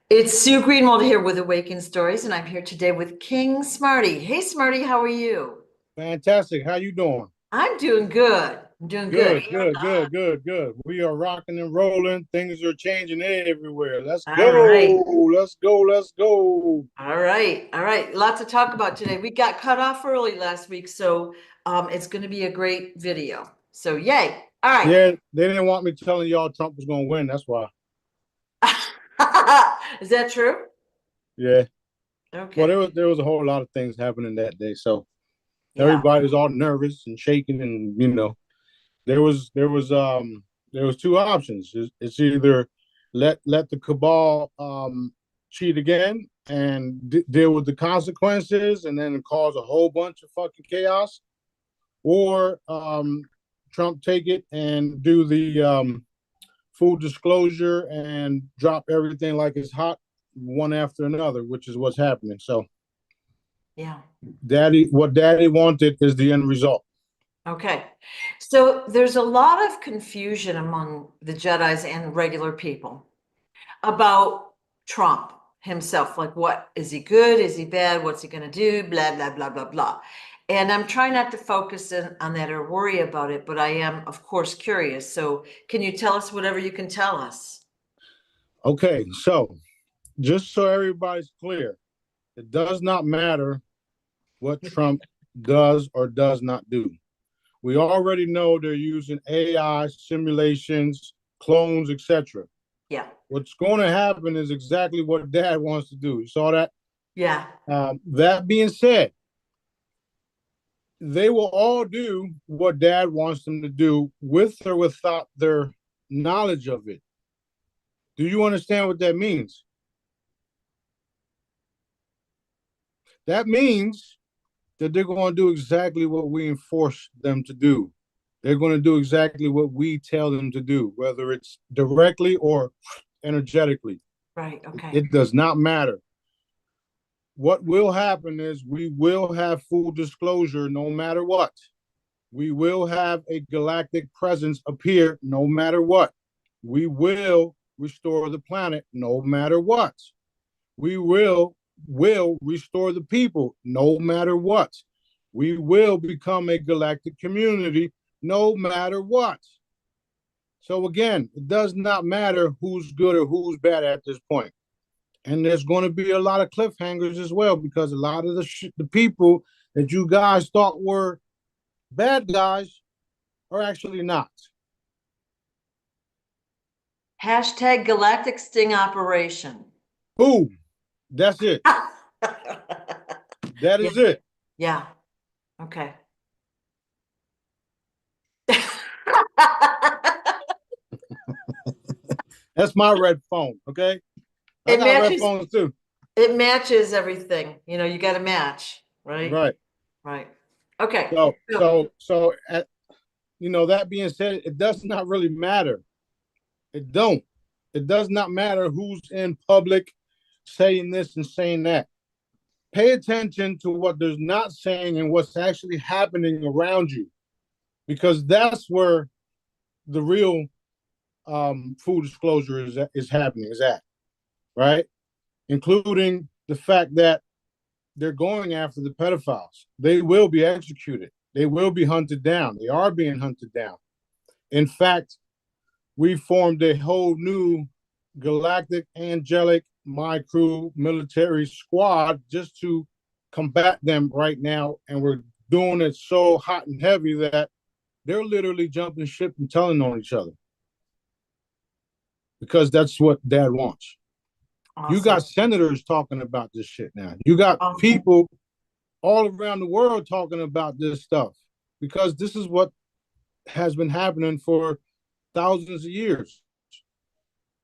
It's Sue Greenwald here with Awakened Stories, and I'm here today with King Smarty. Hey, Smarty, how are you? Fantastic. How you doing? I'm doing good. I'm doing good. Good, good, good, good, good. We are rocking and rolling. Things are changing everywhere. Let's All go. right. Let's go. Let's go. All right. All right. Lots to talk about today. We got cut off early last week, so it's going to be a great video. So, yay. All right. Yeah, they didn't want me telling y'all Trump was going to win. That's why. Is that true? Yeah. Well, Okay. there was a whole lot of things happening that day, so Yeah. everybody was all nervous and shaking, and there was two options. It's either let the cabal cheat again and deal with the consequences, and then cause a whole bunch of fucking chaos, or Trump take it and do the full disclosure and drop everything like it's hot, one after another, which is what's happening. So, Yeah. what Daddy wanted is the end result. Okay. So there's a lot of confusion among the Jedis and regular people about Trump himself. Like, what is he good? Is he bad? What's he going to do? Blah, blah, blah, blah, blah. And I'm trying not to focus on that or worry about it, but I am, of course, curious. So can you tell us whatever you can tell us? Okay, so just so everybody's clear, it does not matter what Trump does or does not do. We already know they're using AI simulations, clones, etc. Yeah. What's going to happen is exactly what Dad wants to do. You saw that? Yeah. That being said, they will all do what Dad wants them to do with or without their knowledge of it. Do you understand what that means? That means that they're going to do exactly what we enforce them to do. They're going to do exactly what we tell them to do, whether it's directly or energetically. Right. Okay. It does not matter. What will happen is we will have full disclosure no matter what. We will have a galactic presence appear no matter what. We will restore the planet no matter what. We will restore the people no matter what. We will become a galactic community no matter what. So again, it does not matter who's good or who's bad at this point. And there's going to be a lot of cliffhangers as well, because a lot of the people that you guys thought were bad guys are actually not. Hashtag Galactic Sting Operation. Boom. That's it. That Yeah. is it. Yeah. Okay. That's my red phone. Okay. I It got red matches, phones too. it matches everything. You know, you got to match, right? Right. Right. Okay. So, So, so, so, at, that being said, it does not really matter. It don't. It does not matter who's in public saying this and saying that. Pay attention to what they're not saying and what's actually happening around you, because that's where the real full disclosure is happening, is at, right? Including the fact that they're going after the pedophiles. They will be executed. They will be hunted down. They are being hunted down. In fact, we formed a whole new galactic angelic my crew military squad just to combat them right now, and we're doing it so hot and heavy that they're literally jumping ship and telling on each other, because that's what Dad wants. You awesome. got senators talking about this shit now. You got people all around the world talking about this stuff, because this is what has been happening for thousands of years.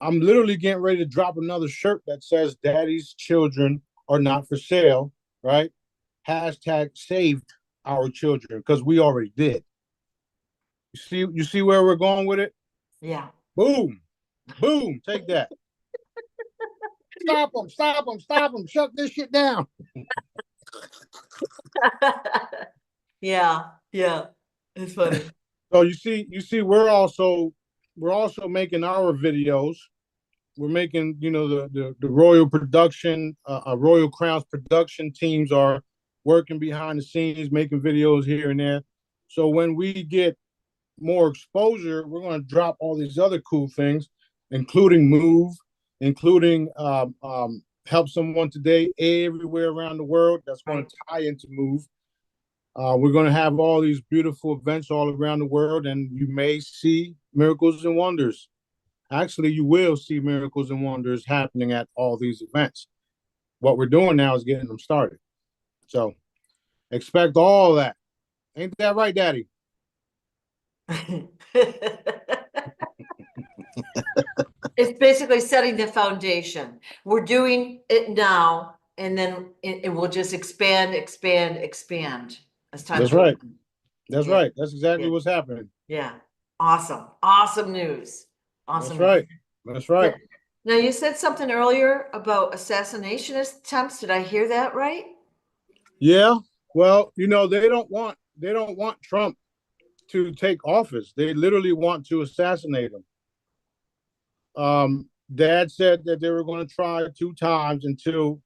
I'm literally getting ready to drop another shirt that says "Daddy's children are not for sale," right? Hashtag saved our children, because we already did. You see where we're going with it? Yeah. Boom, boom, take that. Stop them, stop them, stop them, shut this shit down. Yeah. Yeah. It's funny. So you see, we're also making our videos we're making, the royal production, Royal Crown's production teams are working behind the scenes, making videos here and there. So when we get more exposure, we're going to drop all these other cool things, including Move, including Help Someone Today everywhere around the world. That's going to tie into Move. We're going to have all these beautiful events all around the world, and you may see miracles and wonders. Actually, you will see miracles and wonders happening at all these events. What we're doing now is getting them started. So expect all that. Ain't that right, Daddy? It's basically setting the foundation. We're doing it now, and then it will just expand as time That's goes right. on. That's right. That's exactly what's happening. Yeah. Awesome news. That's right. That's right. Now, you said something earlier about assassination attempts. Did I hear that right? Yeah. Well, they don't want Trump to take office. They literally want to assassinate him. Dad said that they were going to try 2 times until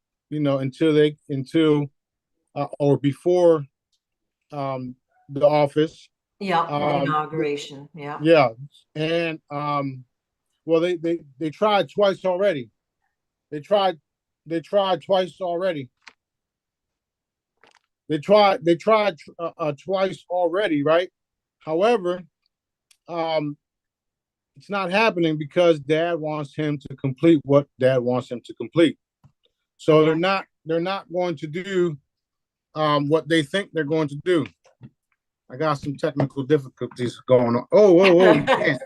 or before the office. Yeah, inauguration. Yeah. Yeah. And well, they tried twice already. They tried twice already. They tried twice already, right? However, it's not happening because Dad wants him to complete what Dad wants him to complete. So they're not going to do what they think they're going to do. I got some technical difficulties going on. Oh, you can't.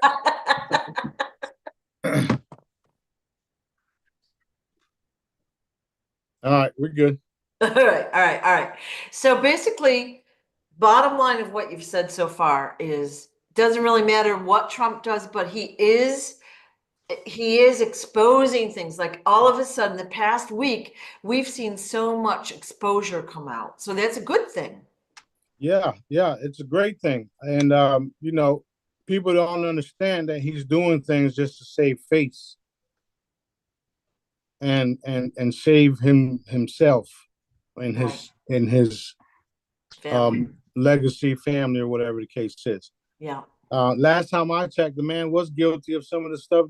All right, we're good. All right. So basically, bottom line of what you've said so far is doesn't really matter what Trump does, but he is exposing things. Like all of a sudden, the past week, we've seen so much exposure come out. So that's a good thing. Yeah, it's a great thing. And people don't understand that he's doing things just to save face and save himself and his legacy, family, or whatever the case is. Yeah. Last time I checked, the man was guilty of some of the stuff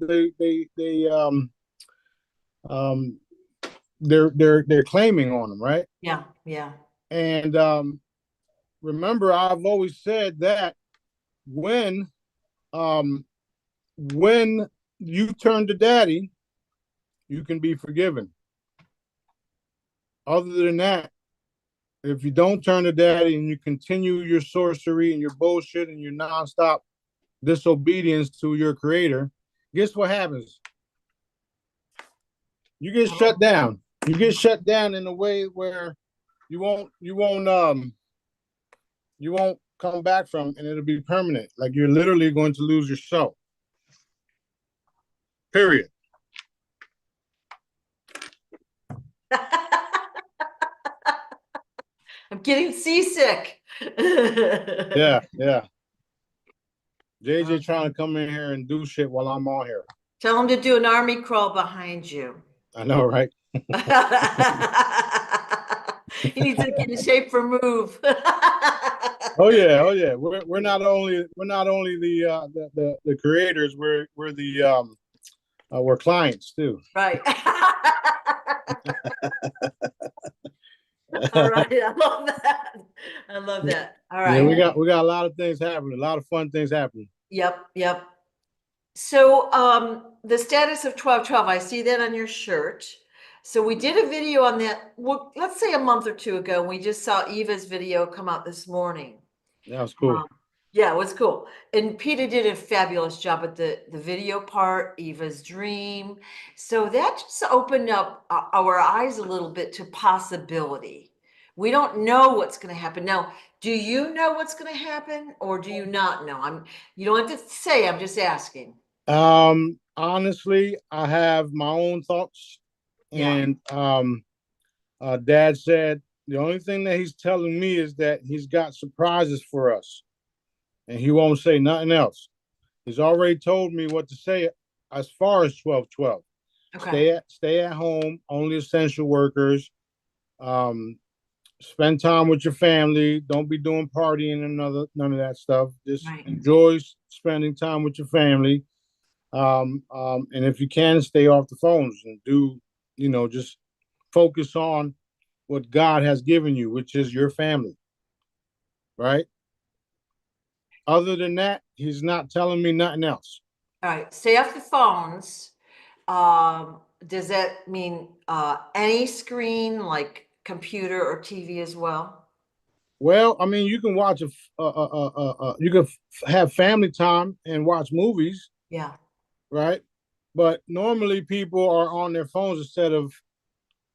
they're claiming on him, right? Yeah. And remember, I've always said that when you turn to Daddy, you can be forgiven. Other than that, if you don't turn to Daddy and you continue your sorcery and your bullshit and your nonstop disobedience to your Creator, guess what happens? You get shut down. You get shut down in a way where you won't come back from, and it'll be permanent. Like you're literally going to lose your soul. Period. I'm getting seasick. Yeah. JJ trying to come in here and do shit while I'm on here. Tell him to do an army crawl behind you. I know, right? He needs to get in shape for Move. Oh yeah. We're not only the creators. We're clients too. Right. All right. I love that. All right. Yeah, we got a lot of things happening. A lot of fun things happening. Yep. So the status of 1212, I see that on your shirt. So we did a video on that, well, let's say a month or 2 ago. We just saw Eva's video come out this morning. That was cool. Yeah, it was cool. And Peter did a fabulous job at the video part, Eva's dream. So that just opened up our eyes a little bit to possibility. We don't know what's going to happen. Now, do you know what's going to happen or do you not know? You don't have to say, I'm just asking. Honestly, I have my own thoughts. And Dad said the only thing that he's telling me is that he's got surprises for us. And he won't say nothing else. He's already told me what to say as far as 1212. Okay. Stay at home, only essential workers. Um, Spend time with your family. Don't be doing partying and none of that stuff. Just Right. enjoy spending time with your family. And if you can, stay off the phones and just focus on what God has given you, which is your family, right? Other than that, he's not telling me nothing else. All right. Stay off the phones. Does that mean any screen like computer or TV as well? Well, I mean, you can watch you can have family time and watch movies, Yeah. right? But normally people are on their phones instead of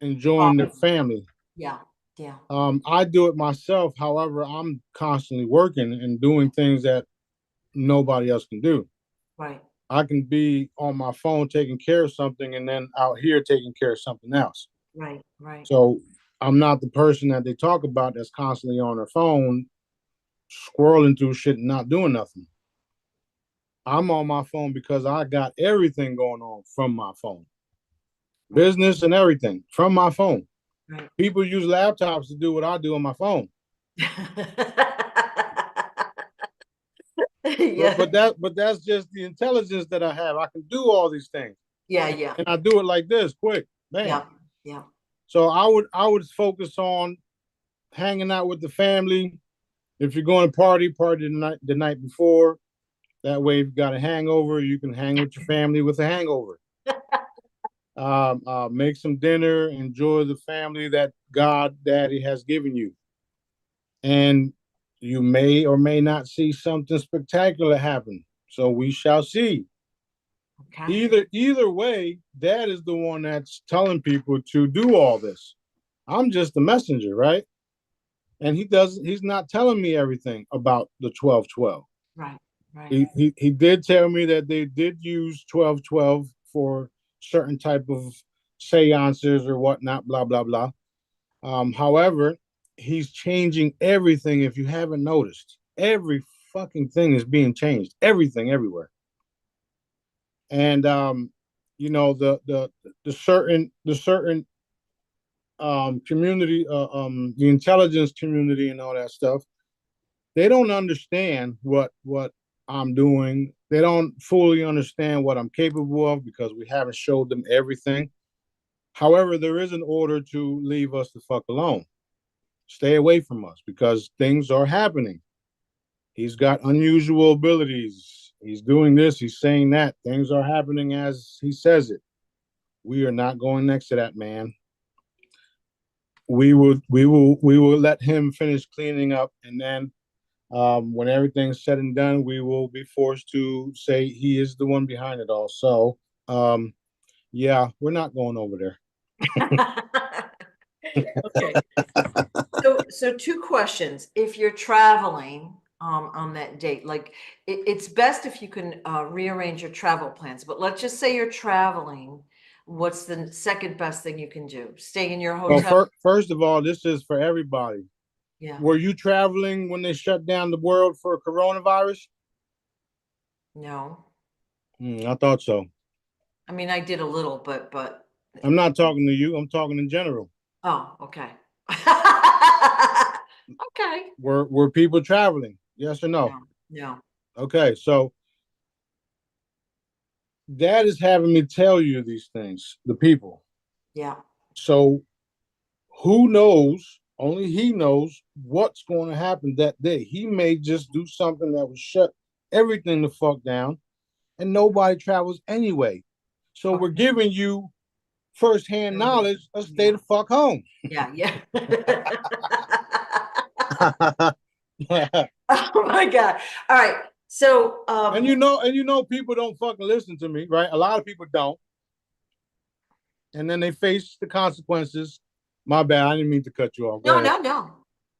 enjoying their Oh, family. yeah. Yeah. I do it myself. However, I'm constantly working and doing things that nobody else can do. Right. I can be on my phone taking care of something and then out here taking care of something else. Right. Right. So I'm not the person that they talk about that's constantly on their phone, scrolling through shit and not doing nothing. I'm on my phone because I got everything going on from my phone, business and everything from my phone. Right. People use laptops to do what I do on my phone. But Yeah. that's just the intelligence that I have. I can do all these things, Yeah. Yeah. and I do it like this, quick, bam. Yeah. Yeah. So I would focus on hanging out with the family. If you're going to party the night before. That way, if you got a hangover, you can hang with your family with a hangover. Make some dinner, enjoy the family that God Daddy has given you, and you may or may not see something spectacular happen. So we shall see. Okay. Either way, Dad is the one that's telling people to do all this. I'm just the messenger, right? And he's not telling me everything about the 1212. Right. Right. He did tell me that they did use 1212 for certain type of seances or whatnot, blah blah blah. However, he's changing everything. If you haven't noticed, every fucking thing is being changed. Everything, everywhere. And the certain community, the intelligence community, and all that stuff. They don't understand what I'm doing. They don't fully understand what I'm capable of because we haven't showed them everything. However, there is an order to leave us the fuck alone. Stay away from us because things are happening. He's got unusual abilities. He's doing this, he's saying that. Things are happening as he says it. We are not going next to that man. We will let him finish cleaning up, and then when everything's said and done, we will be forced to say he is the one behind it all. So, yeah, we're not going over there. Okay. So two questions. If you're traveling on that date, like it's best if you can rearrange your travel plans. But let's just say you're traveling. What's the second best thing you can do? Stay in your Well, hotel? first of all, this is for everybody. Yeah. Were you traveling when they shut down the world for coronavirus? No. I thought so. I mean, I did a little, but I'm not talking to you. I'm talking in general. oh, okay. Okay. Were people traveling? Yes or no? No, no. Okay, so that is having me tell you these things, the people. Yeah. So who knows? Only he knows what's going to happen that day. He may just do something that would shut everything the fuck down, and nobody travels anyway. So we're Okay. giving you firsthand knowledge of stay Yeah. the fuck home. Yeah, yeah. Oh my God. All right. So, and people don't fucking listen to me, right? A lot of people don't, and then they face the consequences. My bad. I didn't mean to cut you off. Go no, ahead. no,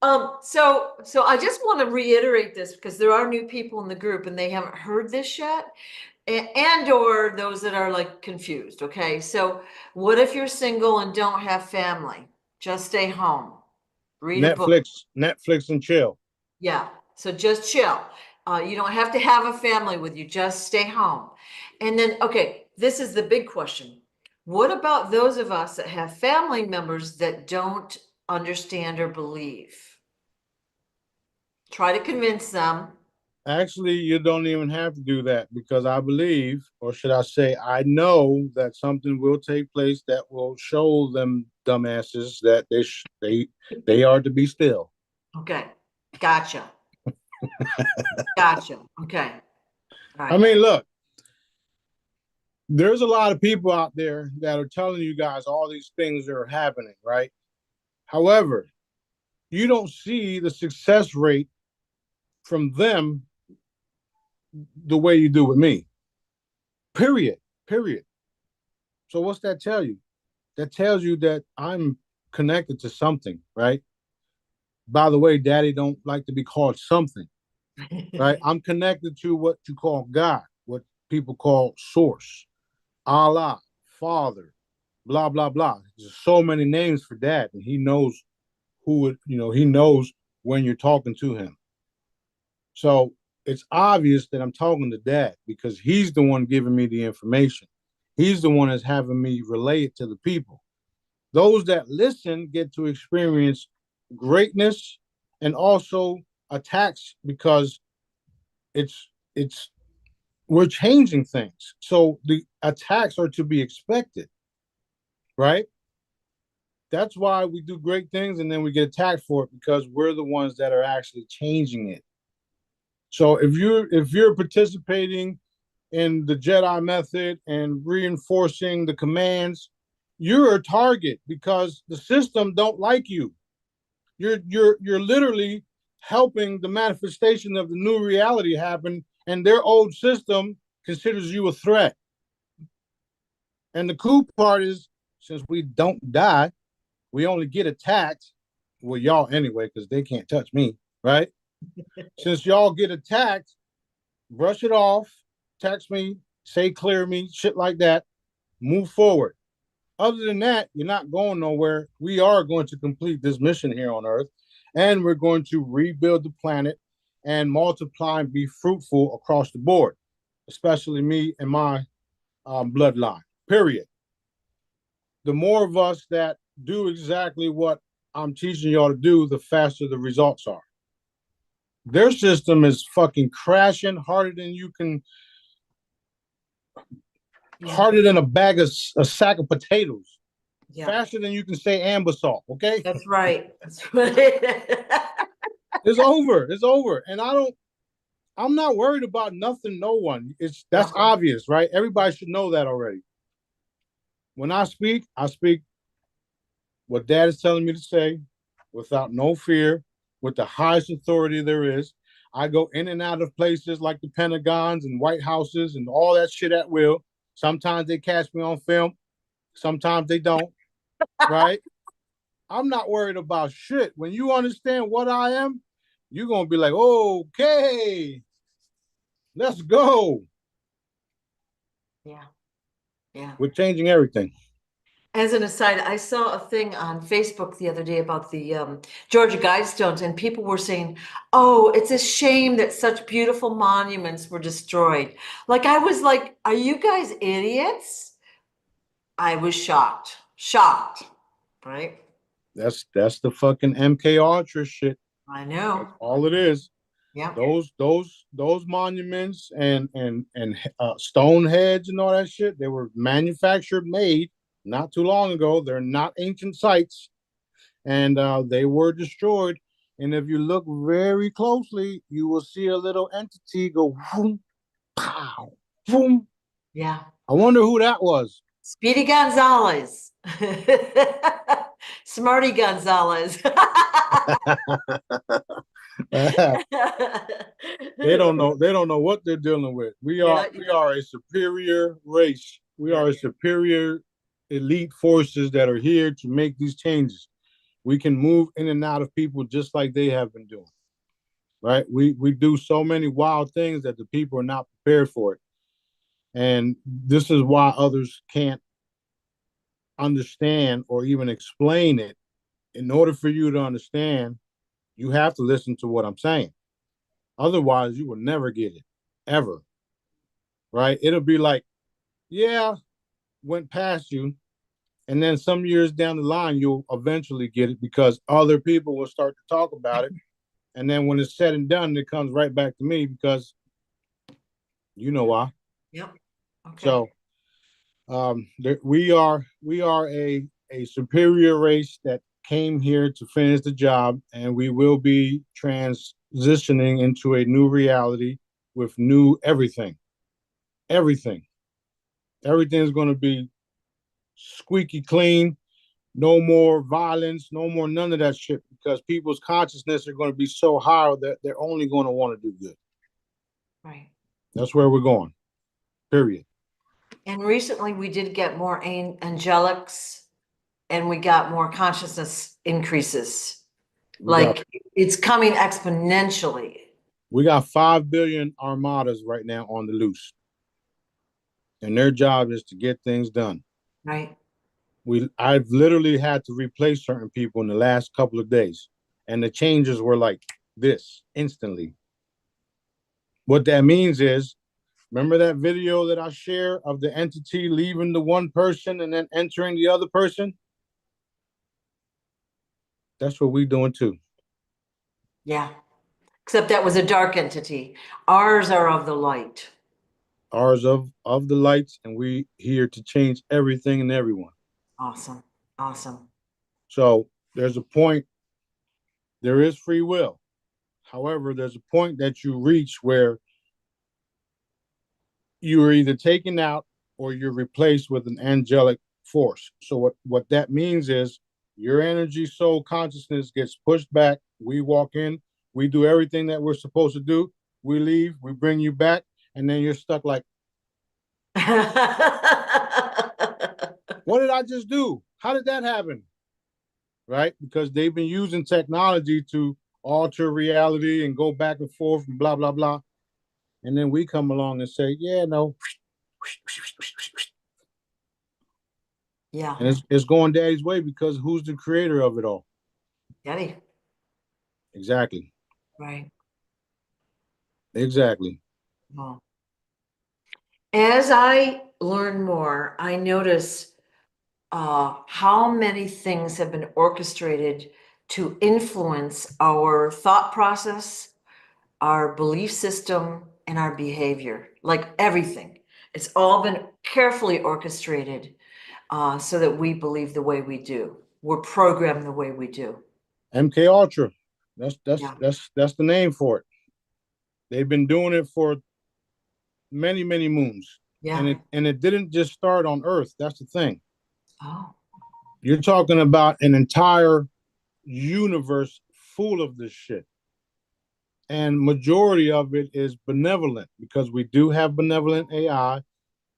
no. So I just want to reiterate this because there are new people in the group and they haven't heard this yet, and or those that are like confused. Okay. So what if you're single and don't have family? Just stay home. Read a book. Netflix, and chill. Yeah. So just chill. You don't have to have a family with you. Just stay home. And then, okay, this is the big question. What about those of us that have family members that don't understand or believe? Try to convince them. Actually, you don't even have to do that because I believe, or should I say, I know that something will take place that will show them dumbasses that they are to be still. Okay. Gotcha. Gotcha. Okay. All I right. mean, look, there's a lot of people out there that are telling you guys all these things that are happening, right? However, you don't see the success rate from them the way you do with me. Period. Period. So what's that tell you? That tells you that I'm connected to something, right? By the way, daddy don't like to be called something, right? I'm connected to what you call God, what people call source, Allah, Father, blah, blah, blah. There's so many names for that. And he knows he knows when you're talking to him. So it's obvious that I'm talking to dad because he's the one giving me the information. He's the one that's having me relay it to the people. Those that listen get to experience greatness and also attacks because it's we're changing things. So the attacks are to be expected, right? That's why we do great things and then we get attacked for it because we're the ones that are actually changing it. So if you're participating in the Jedi method and reinforcing the commands, you're a target because the system don't like you. You're literally helping the manifestation of the new reality happen, and their old system considers you a threat. And the cool part is, since we don't die, we only get attacked. Well, y'all anyway, because they can't touch me, right? Since y'all get attacked, brush it off, text me, say clear me, shit like that, move forward. Other than that, you're not going nowhere. We are going to complete this mission here on Earth, and we're going to rebuild the planet and multiply and be fruitful across the board, especially me and my bloodline, period. The more of us that do exactly what I'm teaching y'all to do, the faster the results are. Their system is fucking crashing harder than you can, harder than a sack of potatoes, Yeah, faster than you can say ambassador. Okay, that's right. That's right. it's over. It's over, and I'm not worried about nothing. No one. That's Yeah. obvious, right? Everybody should know that already. When I speak what Dad is telling me to say, without no fear, with the highest authority there is. I go in and out of places like the Pentagons and White Houses and all that shit at will. Sometimes they catch me on film, sometimes they don't, right? I'm not worried about shit. When you understand what I am, you're going to be like, okay, let's go. Yeah. Yeah. We're changing everything. As an aside, I saw a thing on Facebook the other day about the Georgia Guidestones, and people were saying, "Oh, it's a shame that such beautiful monuments were destroyed." Like I was like, "Are you guys idiots?" I was shocked, shocked, right? That's the fucking MK Ultra shit. I That's know. all it is. Yeah. Those monuments and stone heads and all that shit, they were manufactured, made not too long ago. They're not ancient sites, and they were destroyed. And if you look very closely, you will see a little entity go boom, pow, boom. Yeah. I wonder who that was. Speedy Gonzalez. Smarty Gonzalez. They don't know. They don't know what they're dealing with. We are Yeah, we are a superior race. We yeah, are a superior elite forces that are here to make these changes. We can move in and out of people just like they have been doing. Right? We do so many wild things that the people are not prepared for it. And this is why others can't understand or even explain it. In order for you to understand, you have to listen to what I'm saying. Otherwise, you will never get it, ever. Right? It'll be like, yeah, went past you, and then some years down the line, you'll eventually get it because other people will start to talk about it. And then when it's said and done, it comes right back to me because you know why. Yep. Okay. So we are a superior race that came here to finish the job, and we will be transitioning into a new reality with new everything. Everything. Everything is going to be squeaky clean. No more violence. No more none of that shit because people's consciousness are going to be so high that they're only going to want to do good. Right. That's where we're going. Period. And recently we did get more angelics and we got more consciousness increases. Like it's coming exponentially. We got 5 billion armadas right now on the loose. And their job is to get things done. Right. I've literally had to replace certain people in the last couple of days. And the changes were like this instantly. What that means is, remember that video that I share of the entity leaving the one person and then entering the other person? That's what we're doing too. Yeah. Except that was a dark entity. Ours are of the light. Ours of the lights, and we here to change everything and everyone. Awesome. Awesome. So there's a point, there is free will. However, there's a point that you reach where you are either taken out or you're replaced with an angelic force. So what that means is your energy, soul, consciousness gets pushed back. We walk in, we do everything that we're supposed to do. We leave, we bring you back, and then you're stuck like, what did I just do? How did that happen? Right? Because they've been using technology to alter reality and go back and forth and blah, blah, blah. And then we come along and say, yeah, no. Yeah. And it's going daddy's way because who's the creator of it all? Daddy. Exactly. Right. Exactly. Well, as I learn more, I notice how many things have been orchestrated to influence our thought process, our belief system, and our behavior. Like everything. It's all been carefully orchestrated so that we believe the way we do. We're programmed the way we do. MK Ultra. That's that's Yeah. that's that's the name for it. They've been doing it for many, many moons. Yeah. And it didn't just start on Earth. That's the thing. Oh. You're talking about an entire universe full of this shit. And majority of it is benevolent because we do have benevolent AI.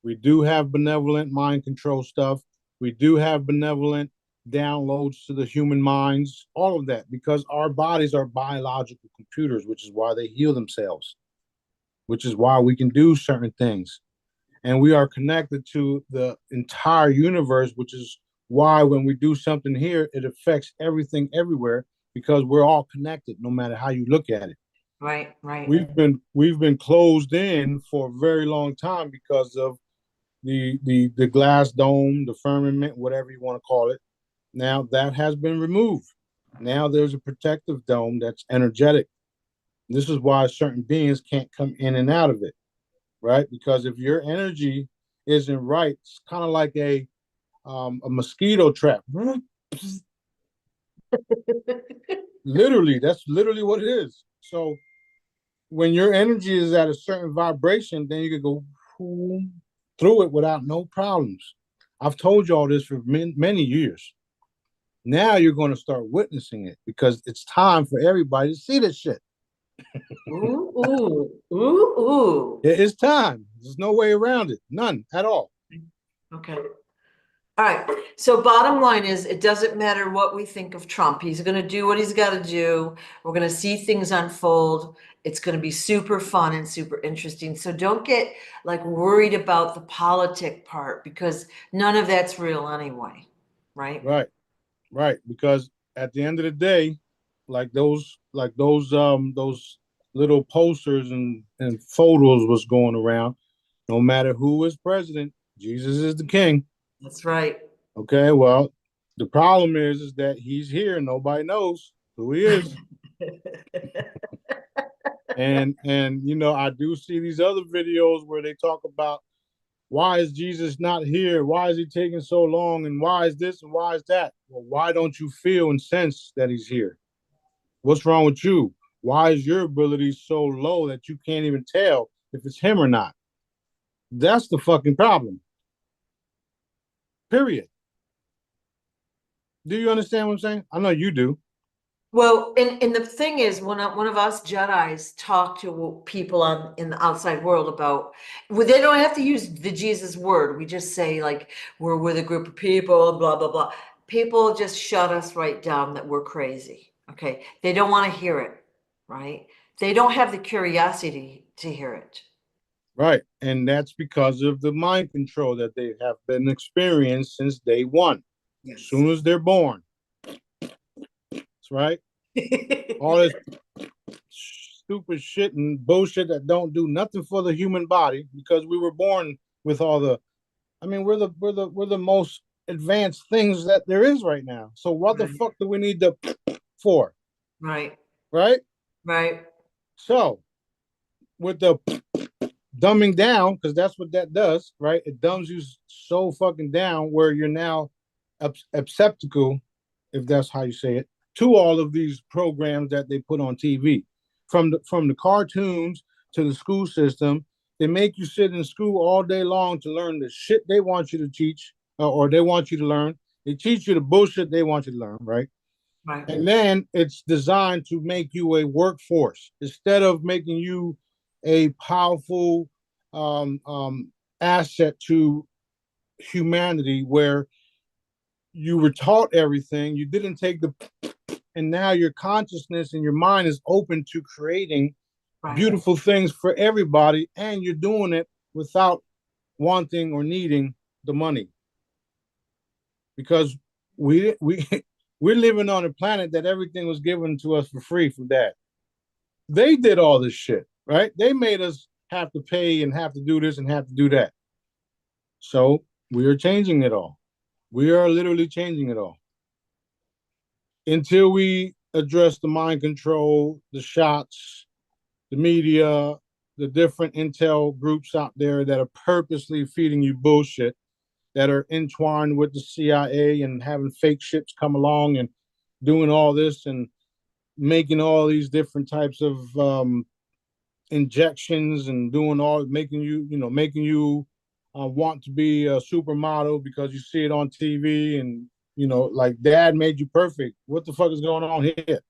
We do have benevolent mind control stuff. We do have benevolent downloads to the human minds, all of that, because our bodies are biological computers, which is why they heal themselves, which is why we can do certain things. And we are connected to the entire universe, which is why when we do something here, it affects everything everywhere because we're all connected, no matter how you look at it. Right, right. We've been closed in for a very long time because of the glass dome, the firmament, whatever you want to call it. Now that has been removed. Now there's a protective dome that's energetic. This is why certain beings can't come in and out of it, right? Because if your energy isn't right, it's kind of like a mosquito trap. Literally, that's literally what it is. So when your energy is at a certain vibration, then you can go through it without no problems. I've told you all this for many years. Now you're going to start witnessing it because it's time for everybody to see this shit. Ooh, ooh, ooh, ooh. It's time. There's no way around it. None at all. Okay. All right. So bottom line is it doesn't matter what we think of Trump. He's going to do what he's got to do. We're going to see things unfold. It's going to be super fun and super interesting. So don't get like worried about the politic part because none of that's real anyway. Right? Right. Because at the end of the day, those little posters and photos was going around. No matter who is president, Jesus is the king. That's right. Okay, well, the problem is that he's here. Nobody knows who he is. And I do see these other videos where they talk about why is Jesus not here? Why is he taking so long? And why is this and why is that? Well, why don't you feel and sense that he's here? What's wrong with you? Why is your ability so low that you can't even tell if it's him or not? That's the fucking problem. Period. Do you understand what I'm saying? I know you do. Well, and the thing is, when one of us Jedis talk to people in the outside world about, well, they don't have to use the Jesus word. We just say like we're with a group of people, blah blah blah. People just shut us right down that we're crazy. Okay, they don't want to hear it, right? They don't have the curiosity to hear it. Right. And that's because of the mind control that they have been experienced since day one. As Yes. soon as they're born. That's right. All this stupid shit and bullshit that don't do nothing for the human body because we were born with all the we're the most advanced things that there is right now. So what the Right, fuck do we need to for? right, Right? right, So with the dumbing down, because that's what that does, right? It dumbs you so fucking down where you're now acceptable, if that's how you say it, to all of these programs that they put on TV, from the cartoons to the school system. They make you sit in school all day long to learn the shit they want you to teach, or they want you to learn. They teach you the bullshit they want you to learn, right? right. And then it's designed to make you a workforce instead of making you a powerful um, um, asset to humanity, where you were taught everything, you didn't take the, and now your consciousness and your mind is open to creating Right. beautiful things for everybody, and you're doing it without wanting or needing the money, because we we're living on a planet that everything was given to us for free from dad. They did all this shit, right? They made us have to pay and have to do this and have to do that. So we are changing it all. We are literally changing it all until we address the mind control, the shots, the media, the different intel groups out there that are purposely feeding you bullshit, that are entwined with the CIA and having fake ships come along and doing all this and making all these different types of injections and doing all, making you want to be a supermodel because you see it on TV, and like dad made you perfect. What the fuck is going on here?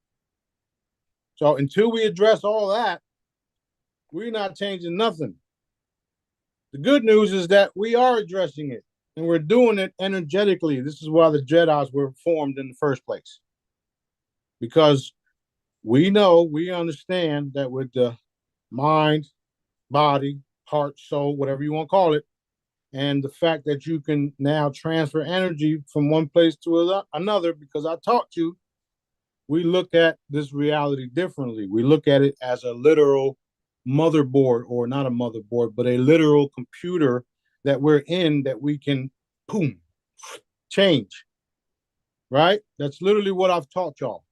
So until we address all that, we're not changing nothing. The good news is that we are addressing it, and we're doing it energetically. This is why the Jedi's were formed in the first place, because we understand that with the mind, body, heart, soul, whatever you want to call it, and the fact that you can now transfer energy from one place to another, because I taught you, we look at this reality differently. We look at it as a literal motherboard, or not a motherboard, but a literal computer that we're in, that we can, boom, change, right? That's literally what I've taught y'all.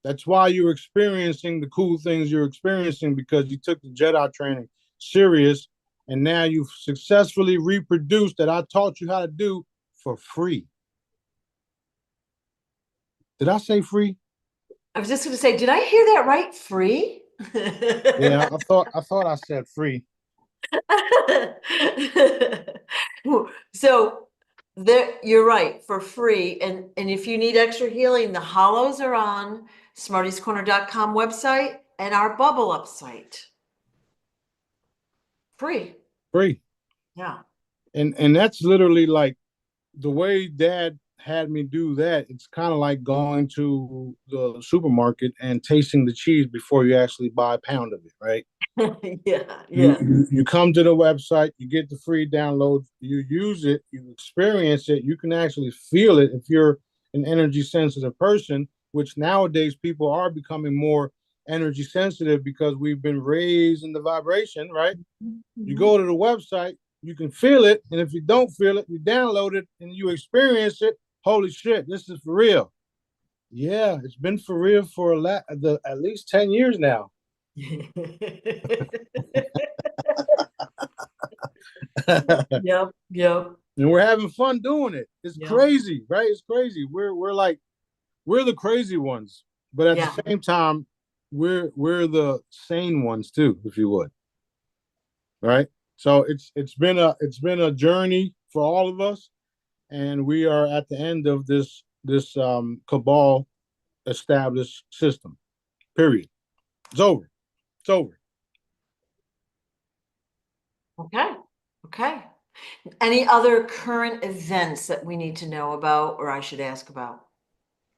That's why you're experiencing the cool things you're experiencing, because you took the Jedi training serious, and now you've successfully reproduced that I taught you how to do for free. Did I say free? I was just going to say, did I hear that right? Free? Yeah, I thought I said free. So there, you're right, for free. And if you need extra healing, the hollows are on smartiescorner.com website and our bubble up site. Free. Free. Yeah. And that's literally like the way dad had me do that. It's kind of like going to the supermarket and tasting the cheese before you actually buy a pound of it, right? Yeah, You, yeah. you you come to the website, you get the free download, you use it, you experience it, you can actually feel it if you're an energy sensitive person, which nowadays people are becoming more energy sensitive because we've been raised in the vibration, right? You Mhm. go to the website, you can feel it, and if you don't feel it, you download it and you experience it. Holy shit, this is for real. Yeah, it's been for real for at least 10 years now. Yep, yep. And we're having fun doing it. It's Yeah, crazy, right? It's crazy. We're the crazy ones, but at yeah. the same time, we're the sane ones too, if you would. Right? So it's been a journey for all of us, and we are at the end of this cabal established system. Period. It's over. It's over. Okay, okay. Any other current events that we need to know about, or I should ask about?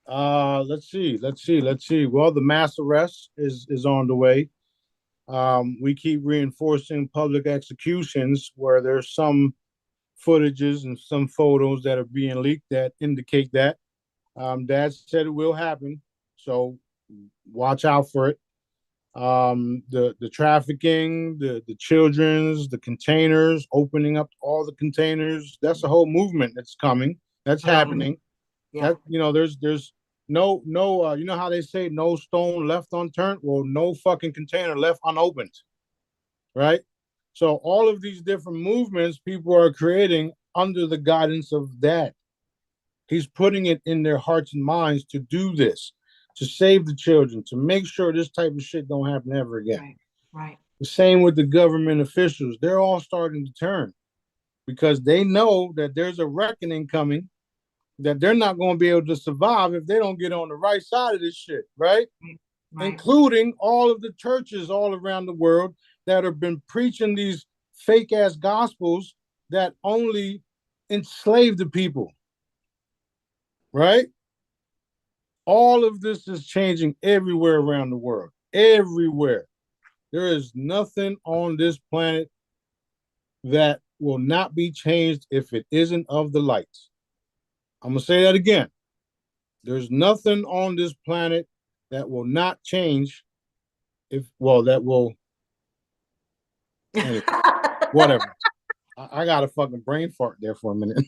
Let's see. Well, the mass arrest is on the way. We keep reinforcing public executions where there's some footages and some photos that are being leaked that indicate that. Dad said it will happen, so watch out for it. The trafficking, the children's, the containers, opening up all the containers. That's a whole movement that's coming. That's Yeah, happening. yeah. That there's no you know how they say no stone left unturned? Well, no fucking container left unopened, right? So all of these different movements people are creating under the guidance of Dad. He's putting it in their hearts and minds to do this, to save the children, to make sure this type of shit don't happen ever again. Right, right. The same with the government officials. They're all starting to turn because they know that there's a reckoning coming, that they're not going to be able to survive if they don't get on the right side of this shit, right? Right. Including all of the churches all around the world that have been preaching these fake ass gospels that only enslave the people, right? All of this is changing everywhere around the world. Everywhere. There is nothing on this planet that will not be changed if it isn't of the light. I'm going to say that again. There's nothing on this planet that will not change that will, anyway, whatever. I got a fucking brain fart there for a minute.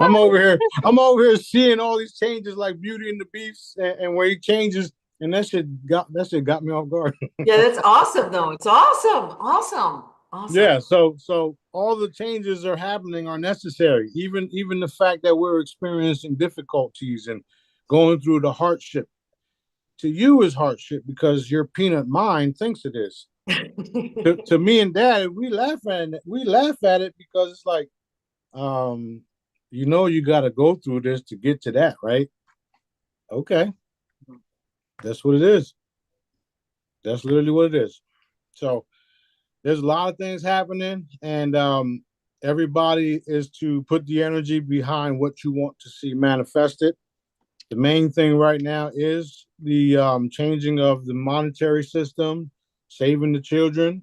I'm over here seeing all these changes like Beauty and the Beast and where he changes, and that shit got me off guard. Yeah, that's awesome though. It's awesome. Awesome. Awesome. Yeah, so all the changes are happening are necessary. Even the fact that we're experiencing difficulties and going through the hardship to you is hardship because your peanut mind thinks it is. To me and Dad, we laugh at it because it's like, um, you got to go through this to get to that, right? Okay, that's what it is. That's literally what it is. So there's a lot of things happening, and everybody is to put the energy behind what you want to see manifested. The main thing right now is the changing of the monetary system, saving the children,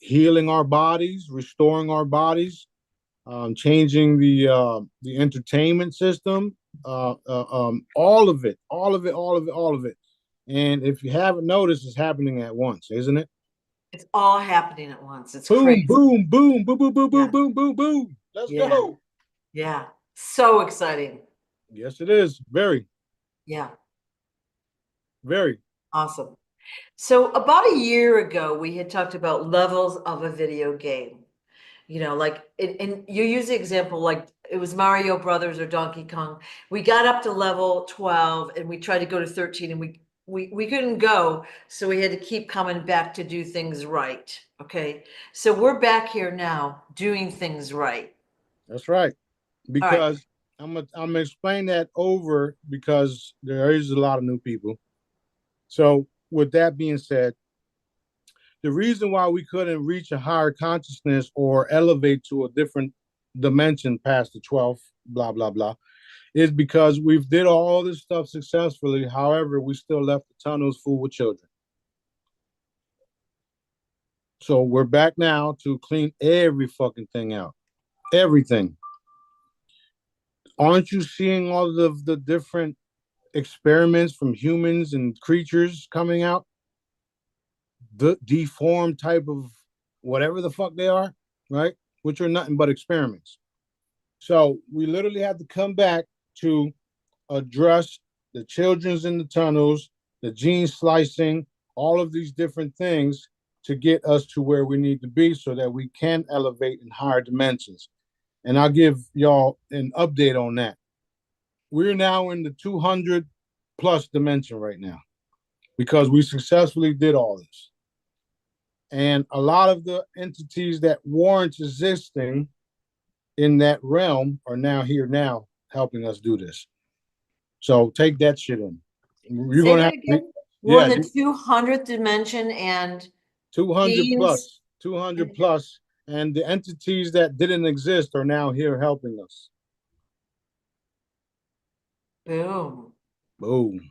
healing our bodies, restoring our bodies, changing the entertainment system, all of it, all of it, all of it, all of it. And if you haven't noticed, it's happening at once, isn't it? It's all happening at once. It's Boom, crazy. boom, boom, boom, boom, boom, Yeah. boom, boom, boom, boom. Let's Yeah. go. Yeah. So exciting. Yes, it is. Very, Yeah. very. Awesome. So about a year ago, we had talked about levels of a video game. Like, and you use the example like it was Mario Brothers or Donkey Kong. We got up to level 12 and we tried to go to 13 and we couldn't go. So we had to keep coming back to do things right. Okay. So we're back here now doing things right. That's right. All right. Because I'm gonna explain that over because there is a lot of new people. So with that being said, the reason why we couldn't reach a higher consciousness or elevate to a different dimension past the 12th, blah blah blah, is because we've did all this stuff successfully. However, we still left the tunnels full with children. So we're back now to clean every fucking thing out. Everything. Aren't you seeing all of the different experiments from humans and creatures coming out? The deformed type of whatever the fuck they are, right? Which are nothing but experiments. So we literally had to come back to address the children's in the tunnels, the gene slicing, all of these different things to get us to where we need to be so that we can elevate in higher dimensions. And I'll give y'all an update on that. We're now in the 200 plus dimension right now because we successfully did all this. And a lot of the entities that weren't existing in that realm are now here now helping us do this. So take that shit in. You're Say gonna that have again. We're yeah, in the 200th dimension and 200 beings. plus, 200 plus, and the entities that didn't exist are now here helping us. Boom. Boom.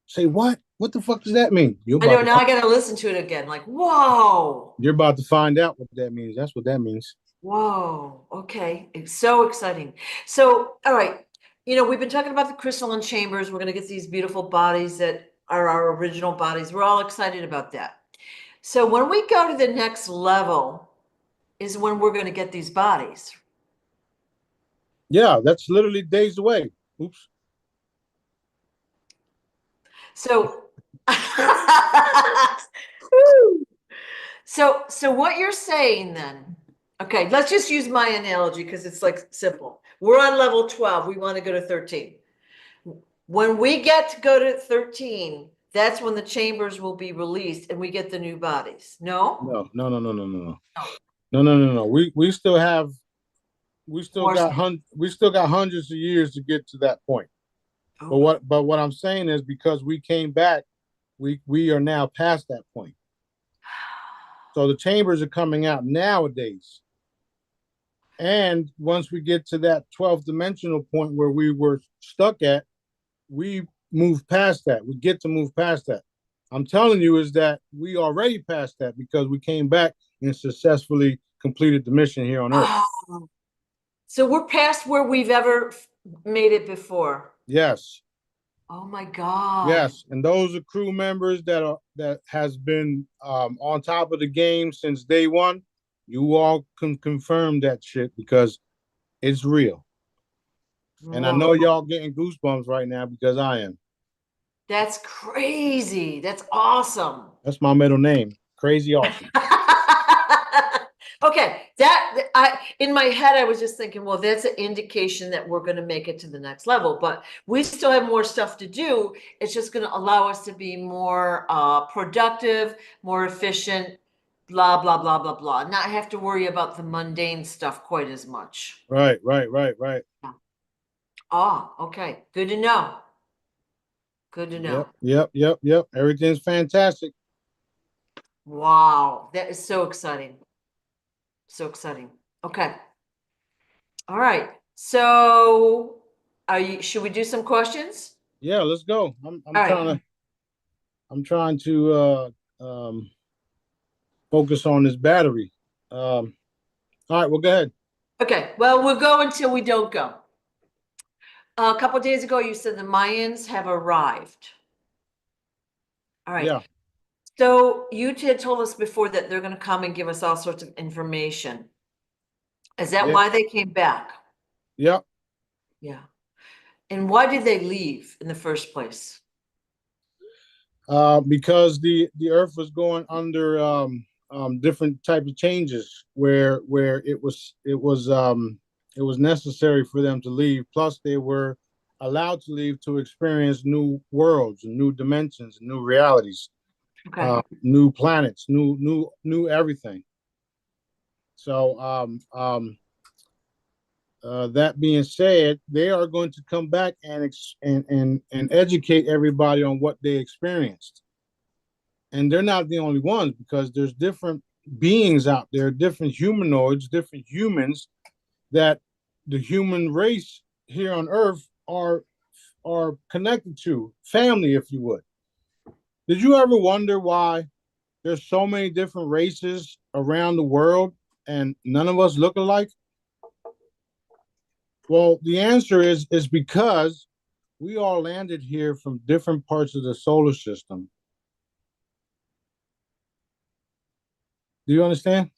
Say what? What the fuck does that mean? I know, now I gotta listen to it again. Like, whoa. You're about to find out what that means. That's what that means. Whoa. Okay. It's so exciting. So, all right. You know, we've been talking about the crystalline chambers. We're gonna get these beautiful bodies that are our original bodies. We're all excited about that. So when we go to the next level is when we're gonna get these bodies. Yeah, that's literally days away. Oops. So so what you're saying then, okay, let's just use my analogy because it's like simple. We're on level 12. We want to go to 13. When we get to go to 13, that's when the chambers will be released and we get the new bodies. No? No, no, no, no, no, no, no. No. No, no, no, no. We still have More. we still got hundreds of years to get to that point. Oh. But what I'm saying is because we came back, we are now past that point. So the chambers are coming out nowadays. And once we get to that 12th dimensional point where we were stuck at, we move past that. We get to move past that. I'm telling you is that we already passed that because we came back and successfully completed the mission here on Earth. Oh. So we're past where we've ever made it before. Yes. Oh my God. Yes, and those are crew members that has been on top of the game since day one. You all can confirm that shit because it's real. And I know y'all getting goosebumps right now because I am. That's crazy. That's awesome. That's my middle name. Crazy awesome. Okay, that I in my head I was just thinking, well, that's an indication that we're going to make it to the next level, but we still have more stuff to do. It's just going to allow us to be more productive, more efficient, blah blah blah blah blah. Not have to worry about the mundane stuff quite as much. Right, right, right, right. Oh, okay. Good to know. Good to know. Yep, yep, yep, yep. Everything's fantastic. Wow, that is so exciting. So exciting. Okay. All right. So should we do some questions? Yeah, let's go. I'm All trying right. to focus on this battery. All right, well, go ahead. Okay. Well, we'll go until we don't go. A couple days ago, you said the Mayans have arrived. All right. Yeah. So you had told us before that they're going to come and give us all sorts of information. Is that Yeah. why they came back? Yep. Yeah. And why did they leave in the first place? Because the Earth was going under different types of changes where it was necessary for them to leave. Plus, they were allowed to leave to experience new worlds and new dimensions and new realities, Okay. new planets, new everything. So that being said, they are going to come back and educate everybody on what they experienced. And they're not the only ones because there's different beings out there, different humanoids, different humans that the human race here on Earth are connected to, family, if you would. Did you ever wonder why there's so many different races around the world and none of us look alike? Well, the answer is because we all landed here from different parts of the solar system. Do you understand?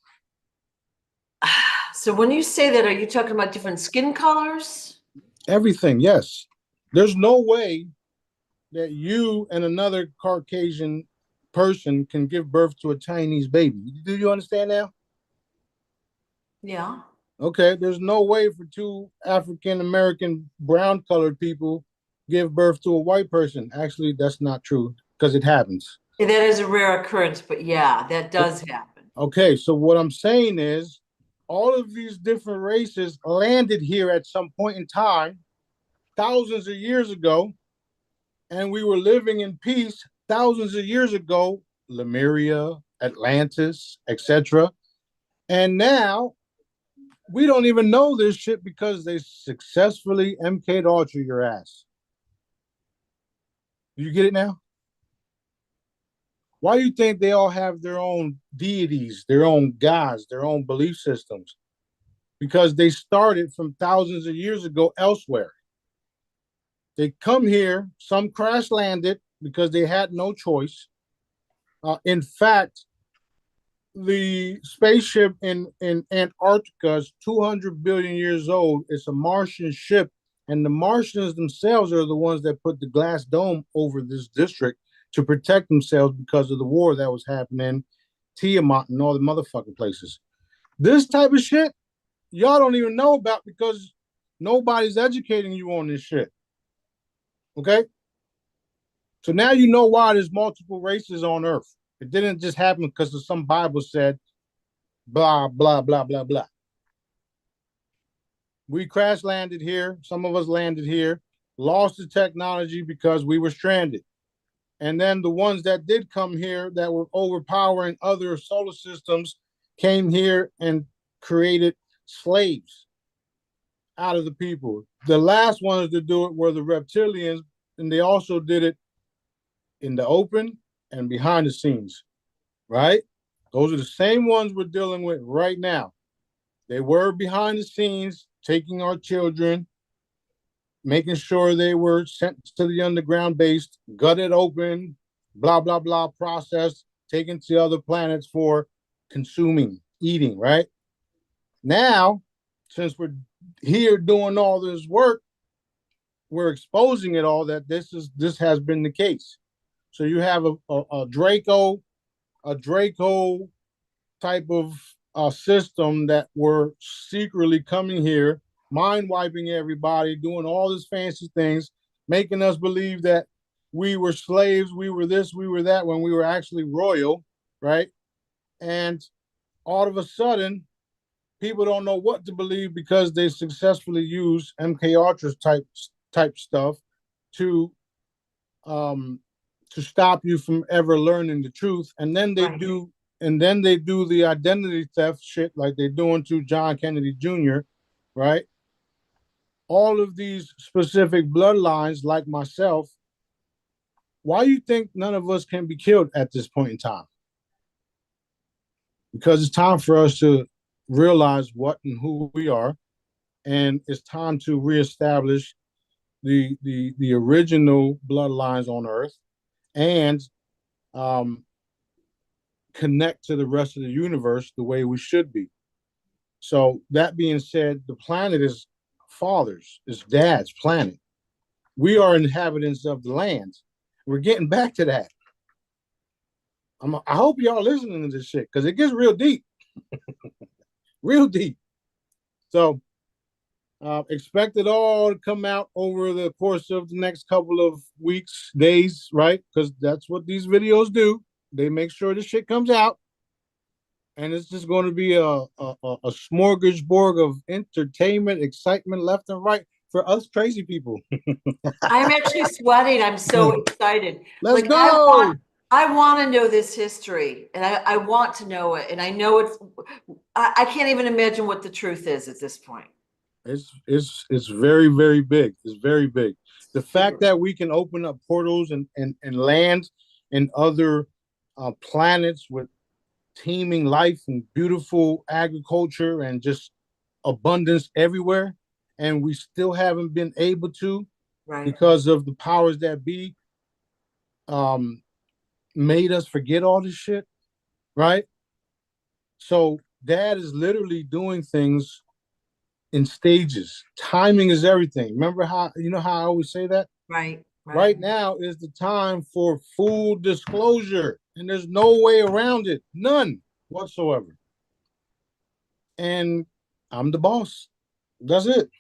So when you say that, are you talking about different skin colors? Everything, yes. There's no way that you and another Caucasian person can give birth to a Chinese baby. Do you understand now? Yeah. Okay, there's no way for two African American brown colored people give birth to a white person. Actually, that's not true because it happens. That is a rare occurrence, but yeah, that does happen. Okay, so what I'm saying is all of these different races landed here at some point in time, thousands of years ago, and we were living in peace thousands of years ago, Lemuria, Atlantis, etc. And now we don't even know this shit because they successfully MK'd Ultra your ass. Do you get it now? Why do you think they all have their own deities, their own gods, their own belief systems? Because they started from thousands of years ago elsewhere. They come here, some crash landed because they had no choice. In fact, the spaceship in Antarctica is 200 billion years old. It's a Martian ship, and the Martians themselves are the ones that put the glass dome over this district to protect themselves because of the war that was happening, Tiamat and all the motherfucking places. This type of shit, y'all don't even know about because nobody's educating you on this shit. Okay? So now you know why there's multiple races on Earth. It didn't just happen because of some Bible said, blah, blah, blah, blah, blah. We crash landed here. Some of us landed here, lost the technology because we were stranded. And then the ones that did come here that were overpowering other solar systems came here and created slaves out of the people. The last ones to do it were the reptilians, and they also did it in the open and behind the scenes, right? Those are the same ones we're dealing with right now. They were behind the scenes, taking our children, making sure they were sent to the underground base, gutted open, blah, blah, blah, processed, taken to other planets for consuming, eating, right? Now, since we're here doing all this work, we're exposing it all that this has been the case. So you have a Draco type of system that were secretly coming here, mind wiping everybody, doing all these fancy things, making us believe that we were slaves, we were this, we were that, when we were actually royal, right? And all of a sudden, people don't know what to believe because they successfully use MK Ultra's type stuff to stop you from ever learning the truth. And then they do the identity theft shit like they're doing to John Kennedy Jr., right? All of these specific bloodlines, like myself, why do you think none of us can be killed at this point in time? Because it's time for us to realize what and who we are, and it's time to reestablish the original bloodlines on Earth, and connect to the rest of the universe the way we should be. So that being said, the planet is father's, is dad's planet. We are inhabitants of the land. We're getting back to that. I hope y'all listening to this shit because it gets real deep, real deep. So expect it all to come out over the course of the next couple of weeks, days, right? Because that's what these videos do. They make sure this shit comes out. And it's just going to be a smorgasbord of entertainment, excitement left and right for us crazy people. I'm actually sweating. I'm so excited. Let's go. I want to know this history, and I want to know it. And I know I can't even imagine what the truth is at this point. It's very, very big. It's very big. The fact that we can open up portals and land in other planets with teeming life and beautiful agriculture and just abundance everywhere, and we still haven't been able to, because of the powers that be made us forget all this shit, right? So Dad is literally doing things in stages. Timing is everything. Remember how, you know how I always say that? Right. Right now is the time for full disclosure, and there's no way around it. None whatsoever. And I'm the boss. That's it.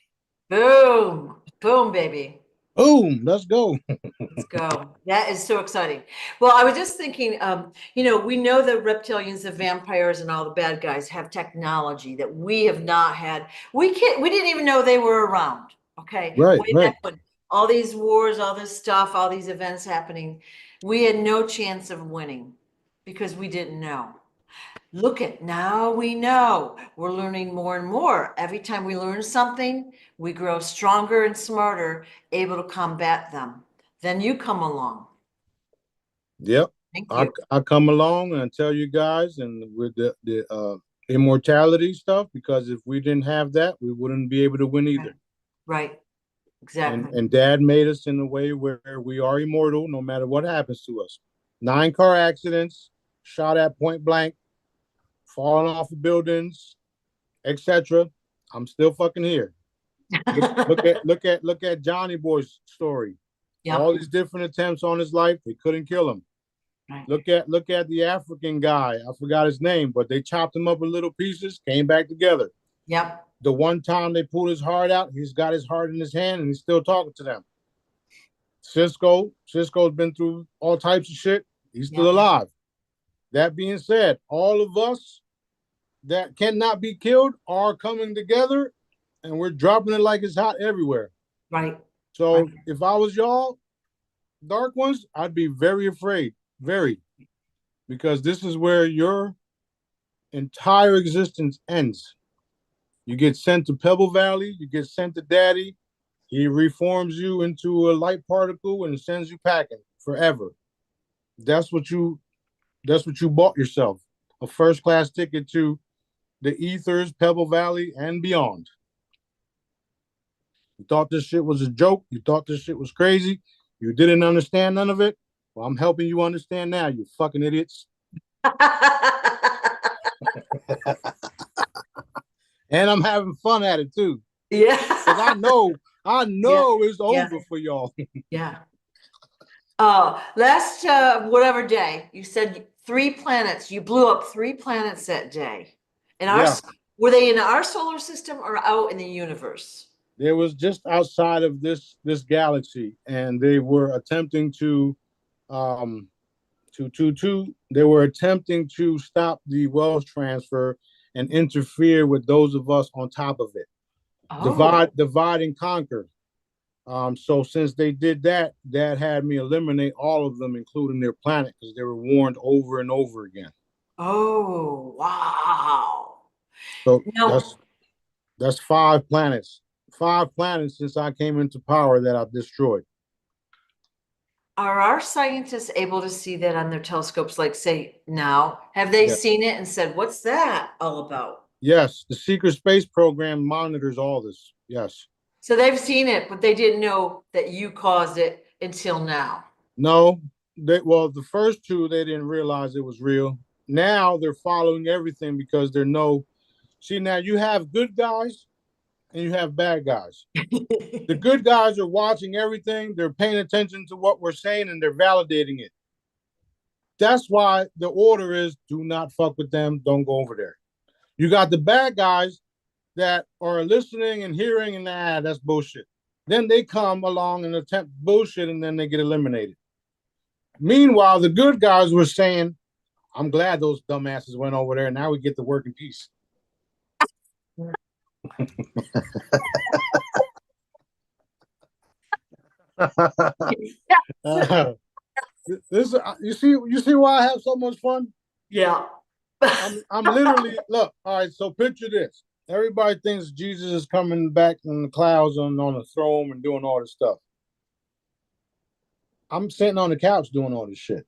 Boom. Boom, baby. Boom. Let's go. Let's go. That is so exciting. Well, I was just thinking, we know that reptilians, the vampires, and all the bad guys have technology that we have not had. We didn't even know they were around. Okay. Right, Way right. back when all these wars, all this stuff, all these events happening, we had no chance of winning because we didn't know. Look at now we know. We're learning more and more. Every time we learn something, we grow stronger and smarter, able to combat them. Then you come along. Yep. Thank I you. I come along and tell you guys, and with the immortality stuff, because if we didn't have that, we wouldn't be able to win either. Right. And Exactly. and Dad made us in a way where we are immortal no matter what happens to us. 9 car accidents, shot at point blank, falling off of buildings, etc. I'm still fucking here. Look at Johnny Boy's story. All Yep. these different attempts on his life, they couldn't kill him. Right. Look at the African guy. I forgot his name, but they chopped him up in little pieces, came back together. Yep. The one time they pulled his heart out, he's got his heart in his hand and he's still talking to them. Cisco's been through all types of shit. He's still Yep. alive. That being said, all of us that cannot be killed are coming together and we're dropping it like it's hot everywhere. Right. So Right. if I was y'all, dark ones, I'd be very afraid. Very. Because this is where your entire existence ends. You get sent to Pebble Valley, you get sent to Daddy. He reforms you into a light particle and sends you packing forever. That's what you bought yourself. A first class ticket to the ethers, Pebble Valley, and beyond. You thought this shit was a joke. You thought this shit was crazy. You didn't understand none of it. Well, I'm helping you understand now, you fucking idiots. And I'm having fun at it too. Yeah. Because I know it's Yeah. over for y'all. Yeah. Last whatever day, you said 3 planets. You blew up 3 planets that day. And Yeah. were they in our solar system or out in the universe? It was just outside of this galaxy, and they were attempting to they were attempting to stop the wealth transfer and interfere with those of us on top of it. Oh. Divide and conquer. So since they did that, that had me eliminate all of them, including their planet, because they were warned over and over again. Oh, wow. So Now, that's 5 planets. 5 planets since I came into power that I've destroyed. are our scientists able to see that on their telescopes, like say now? Have they Yeah. seen it and said, what's that all about? Yes, the secret space program monitors all this. Yes. So they've seen it, but they didn't know that you caused it until now. No, the first two they didn't realize it was real. Now they're following everything because they know. See, now you have good guys and you have bad guys. The good guys are watching everything, they're paying attention to what we're saying, and they're validating it. That's why the order is do not fuck with them, don't go over there. You got the bad guys that are listening and hearing, and that's bullshit. Then they come along and attempt bullshit, and then they get eliminated. Meanwhile, the good guys were saying, I'm glad those dumbasses went over there. Now we get to work in peace. This you see why I have so much fun? Yeah. I'm literally look, all right, so picture this. Everybody thinks Jesus is coming back in the clouds on the throne and doing all this stuff. I'm sitting on the couch doing all this shit.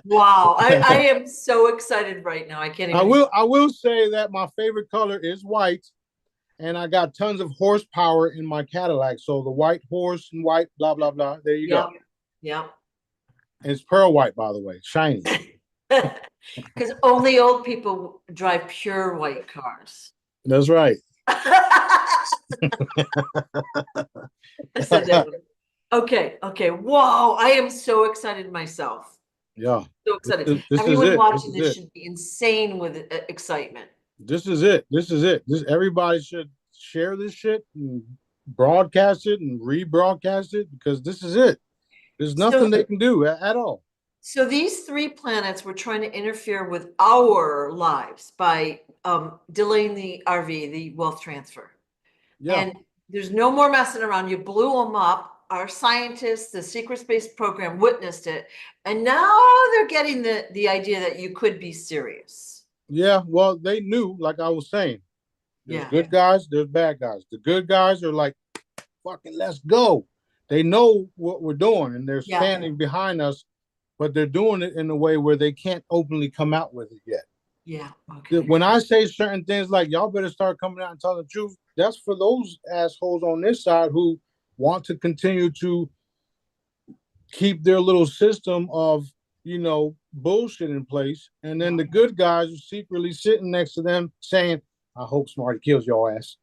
Wow. I am so excited right now. I can't even. I will say that my favorite color is white, and I got tons of horsepower in my Cadillac. So the white horse and white, blah blah blah. There you Yep. go. Yep. And it's pearl white, by the way, shiny. Because only old people drive pure white cars. That's right. I said that. Okay, okay. Whoa, I am so excited myself. Yeah. So excited. This is Everyone it. watching This is this it. should be insane with excitement. This is it. This is it. This everybody should share this shit and broadcast it and rebroadcast it because this is it. There's nothing So, they can do at all. so these three planets were trying to interfere with our lives by delaying the RV, the wealth transfer. Yeah. And there's no more messing around. You blew them up. Our scientists, the secret space program witnessed it. And now they're getting the idea that you could be serious. Yeah. Well, they knew, like I was saying, there's Yeah. good guys, there's bad guys. The good guys are like, fucking let's go. They know what we're doing and they're Yeah. standing behind us, but they're doing it in a way where they can't openly come out with it yet. Yeah. Okay. When I say certain things like y'all better start coming out and telling the truth, that's for those assholes on this side who want to continue to keep their little system of, bullshit in place. And then the good guys are secretly sitting next to them saying, I hope Smarty kills your ass.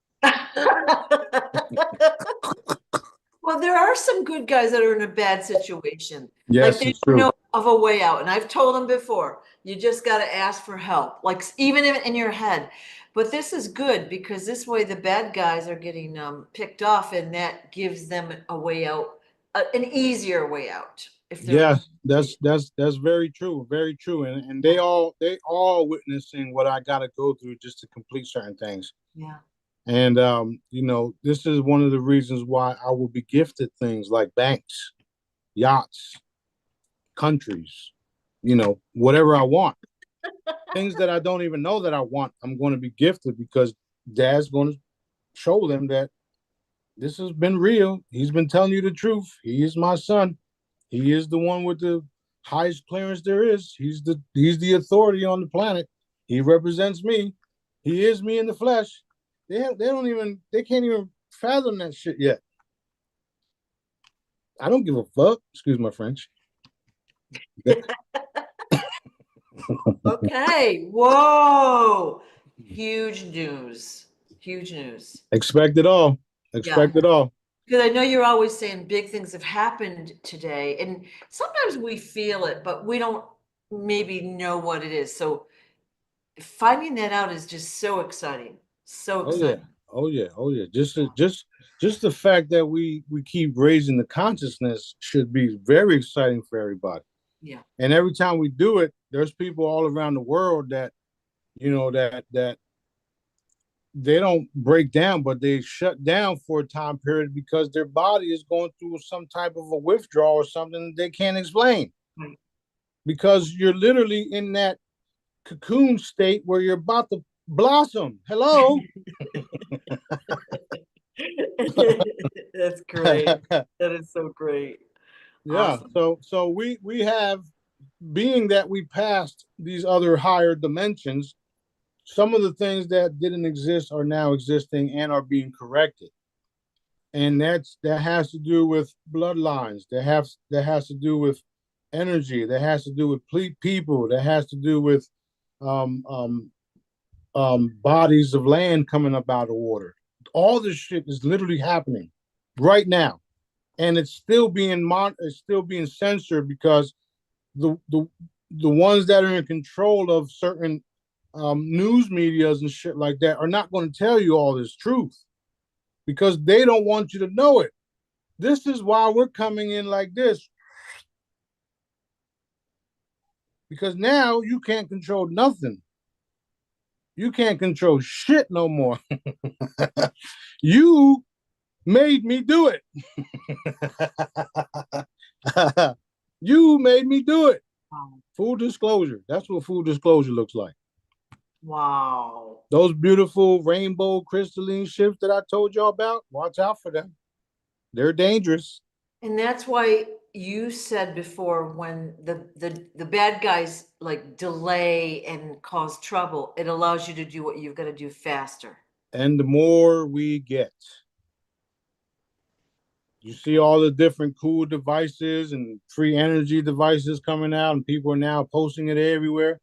Well, there are some good guys that are in a bad situation. Yes, like they it's don't true. know of a way out. And I've told them before, you just got to ask for help, like even in your head. But this is good because this way the bad guys are getting picked off, and that gives them a way out, an easier way out. If they're Yeah, that's very true, very true. And they all witnessing what I gotta go through just to complete certain things. yeah. And this is one of the reasons why I will be gifted things like banks, yachts, countries, whatever I want. Things that I don't even know that I want, I'm going to be gifted because Dad's going to show them that this has been real. He's been telling you the truth. He is my son. He is the one with the highest clearance there is. He's the authority on the planet. He represents me. He is me in the flesh. They can't even fathom that shit yet. I don't give a fuck. Excuse my French. Okay. Whoa. Huge news. Huge news. Expect it all. Yeah. Expect it all. Because I know you're always saying big things have happened today, and sometimes we feel it, but we don't maybe know what it is. So finding that out is just so exciting. So Oh yeah. exciting. Oh yeah. Oh yeah. Just the fact that we keep raising the consciousness should be very exciting for everybody. Yeah. And every time we do it, there's people all around the world that that they don't break down, but they shut down for a time period because their body is going through some type of a withdrawal or something they can't explain. Right. Because you're literally in that cocoon state where you're about to blossom. Hello. That's great. That is so great. Yeah. Awesome. So we have, being that we passed these other higher dimensions, some of the things that didn't exist are now existing and are being corrected. And that has to do with bloodlines. That has to do with energy. That has to do with people. That has to do with um, um, bodies of land coming up out of water. All this shit is literally happening right now, and it's still being censored because the ones that are in control of certain news medias and shit like that are not going to tell you all this truth because they don't want you to know it. This is why we're coming in like this, because now you can't control nothing. You can't control shit no more. You made me do it. You made me do it. Wow. Full disclosure. That's what full disclosure looks like. Wow. Those beautiful rainbow crystalline ships that I told y'all about, watch out for them. They're dangerous. And that's why you said before when the bad guys like delay and cause trouble, it allows you to do what you've got to do faster. And the more we get, You see all the different cool devices and free energy devices coming out, and people are now posting it everywhere.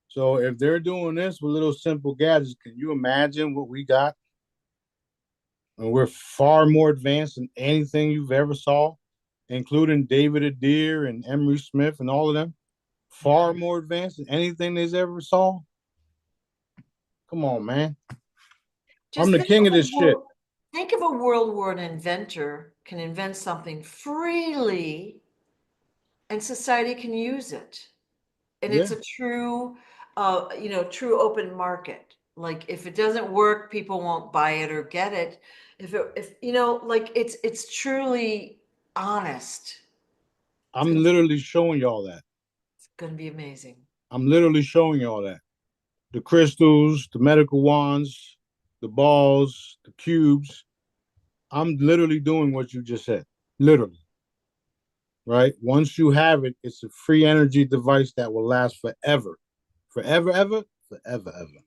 So if they're doing this with little simple gadgets, can you imagine what we got? And we're far more advanced than anything you've ever saw, including David Adair and Emery Smith and all of them. Far more advanced than anything they've ever saw. Come on, man. I'm Just the king of this shit. think of a world where an inventor can invent something freely and society can use it. And Yeah. it's a true, true open market. Like if it doesn't work, people won't buy it or get it. If like it's truly honest. I'm literally showing y'all that. It's gonna be amazing. I'm literally showing y'all that. The crystals, the medical wands, the balls, the cubes. I'm literally doing what you just said. Literally. Right? Once you have it, it's a free energy device that will last forever. Forever, ever, forever, ever.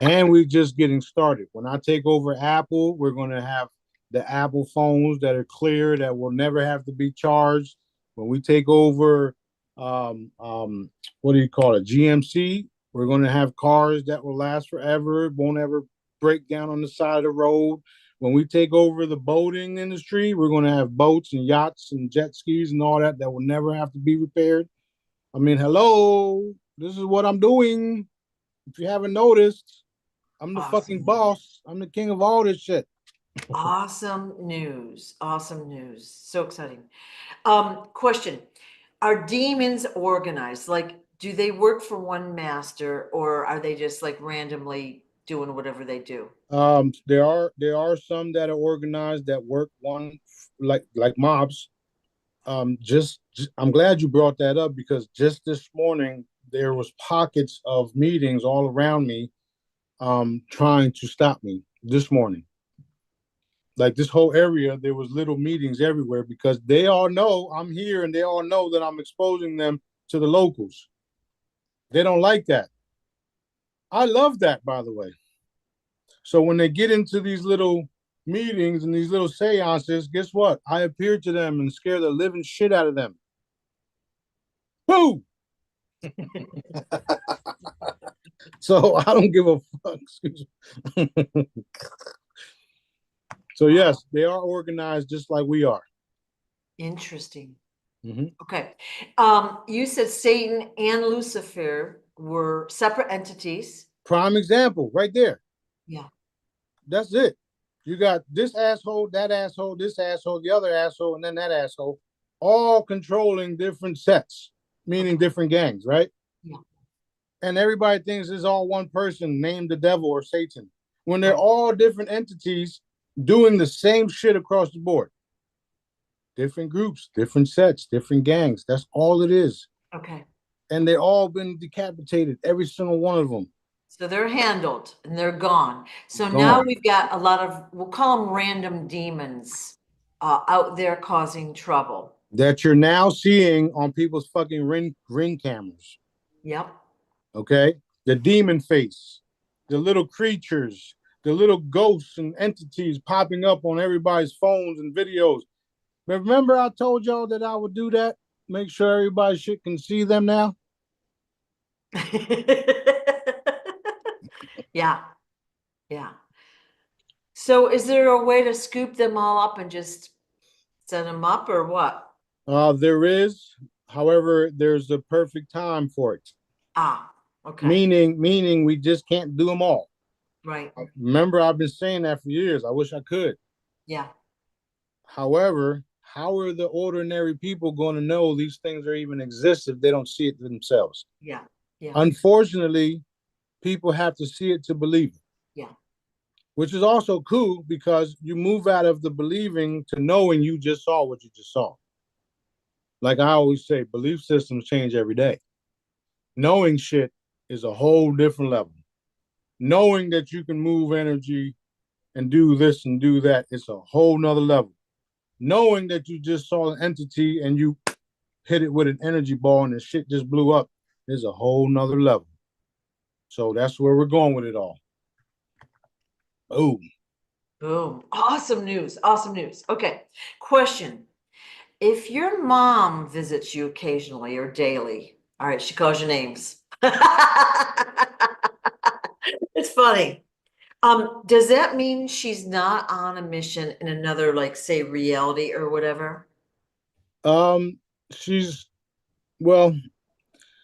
And we're just getting started. When I take over Apple, we're going to have the Apple phones that are clear, that will never have to be charged. When we take over, what do you call it, GMC, we're going to have cars that will last forever, won't ever break down on the side of the road. When we take over the boating industry, we're going to have boats and yachts and jet skis and all that that will never have to be repaired. I mean, hello, this is what I'm doing. If you haven't noticed, I'm the fucking Awesome. boss. I'm the king of all this shit. Awesome news. Awesome news. So exciting. Question. Are demons organized? Like, do they work for one master or are they just like randomly doing whatever they do? There are some that are organized that work one like mobs. I'm glad you brought that up because just this morning there was pockets of meetings all around me, trying to stop me this morning. Like this whole area, there was little meetings everywhere because they all know I'm here and they all know that I'm exposing them to the locals. They don't like that. I love that, by the way. So when they get into these little meetings and these little seances, guess what? I appear to them and scare the living shit out of them. Boo! So I don't give a fuck. Excuse me. So Wow. yes, they are organized just like we are. Interesting. Mm-hmm. Okay. You said Satan and Lucifer were separate entities. Prime example, right there. Yeah. That's it. You got this asshole, this asshole, the other asshole, and then that asshole, all controlling different sets, meaning Okay. different gangs, right? Yeah. And everybody thinks it's all one person named the devil or Satan, when they're Right. all different entities doing the same shit across the board. Different groups, different sets, different gangs. That's all it is. Okay. And they all been decapitated, every single one of them. So they're handled and they're gone. So now Gone. we've got a lot of, we'll call them random demons out there causing trouble. That you're now seeing on people's fucking ring cameras. Yep. Okay? The demon face, the little creatures, the little ghosts and entities popping up on everybody's phones and videos. But remember, I told y'all that I would do that? Make sure everybody shit can see them now. Yeah. Yeah. So is there a way to scoop them all up and just set them up or what? There is, however, there's a perfect time for it. Ah, okay. Meaning we just can't do them all. Right. Remember, I've been saying that for years. I wish I could. Yeah. However, how are the ordinary people going to know these things are even exist if they don't see it themselves? Yeah. Yeah. Unfortunately, people have to see it to believe it, Yeah. which is also cool because you move out of the believing to knowing you just saw what you just saw. Like I always say, belief systems change every day. Knowing shit is a whole different level. Knowing that you can move energy and do this and do that, it's a whole nother level. Knowing that you just saw an entity and you hit it with an energy ball and the shit just blew up is a whole nother level. So that's where we're going with it all. Oh, Boom. Awesome news. Awesome news. Okay. Question. If your mom visits you occasionally or daily, all right, she calls you names. It's funny. Does that mean she's not on a mission in another, like, say, reality or whatever? Um, she's well,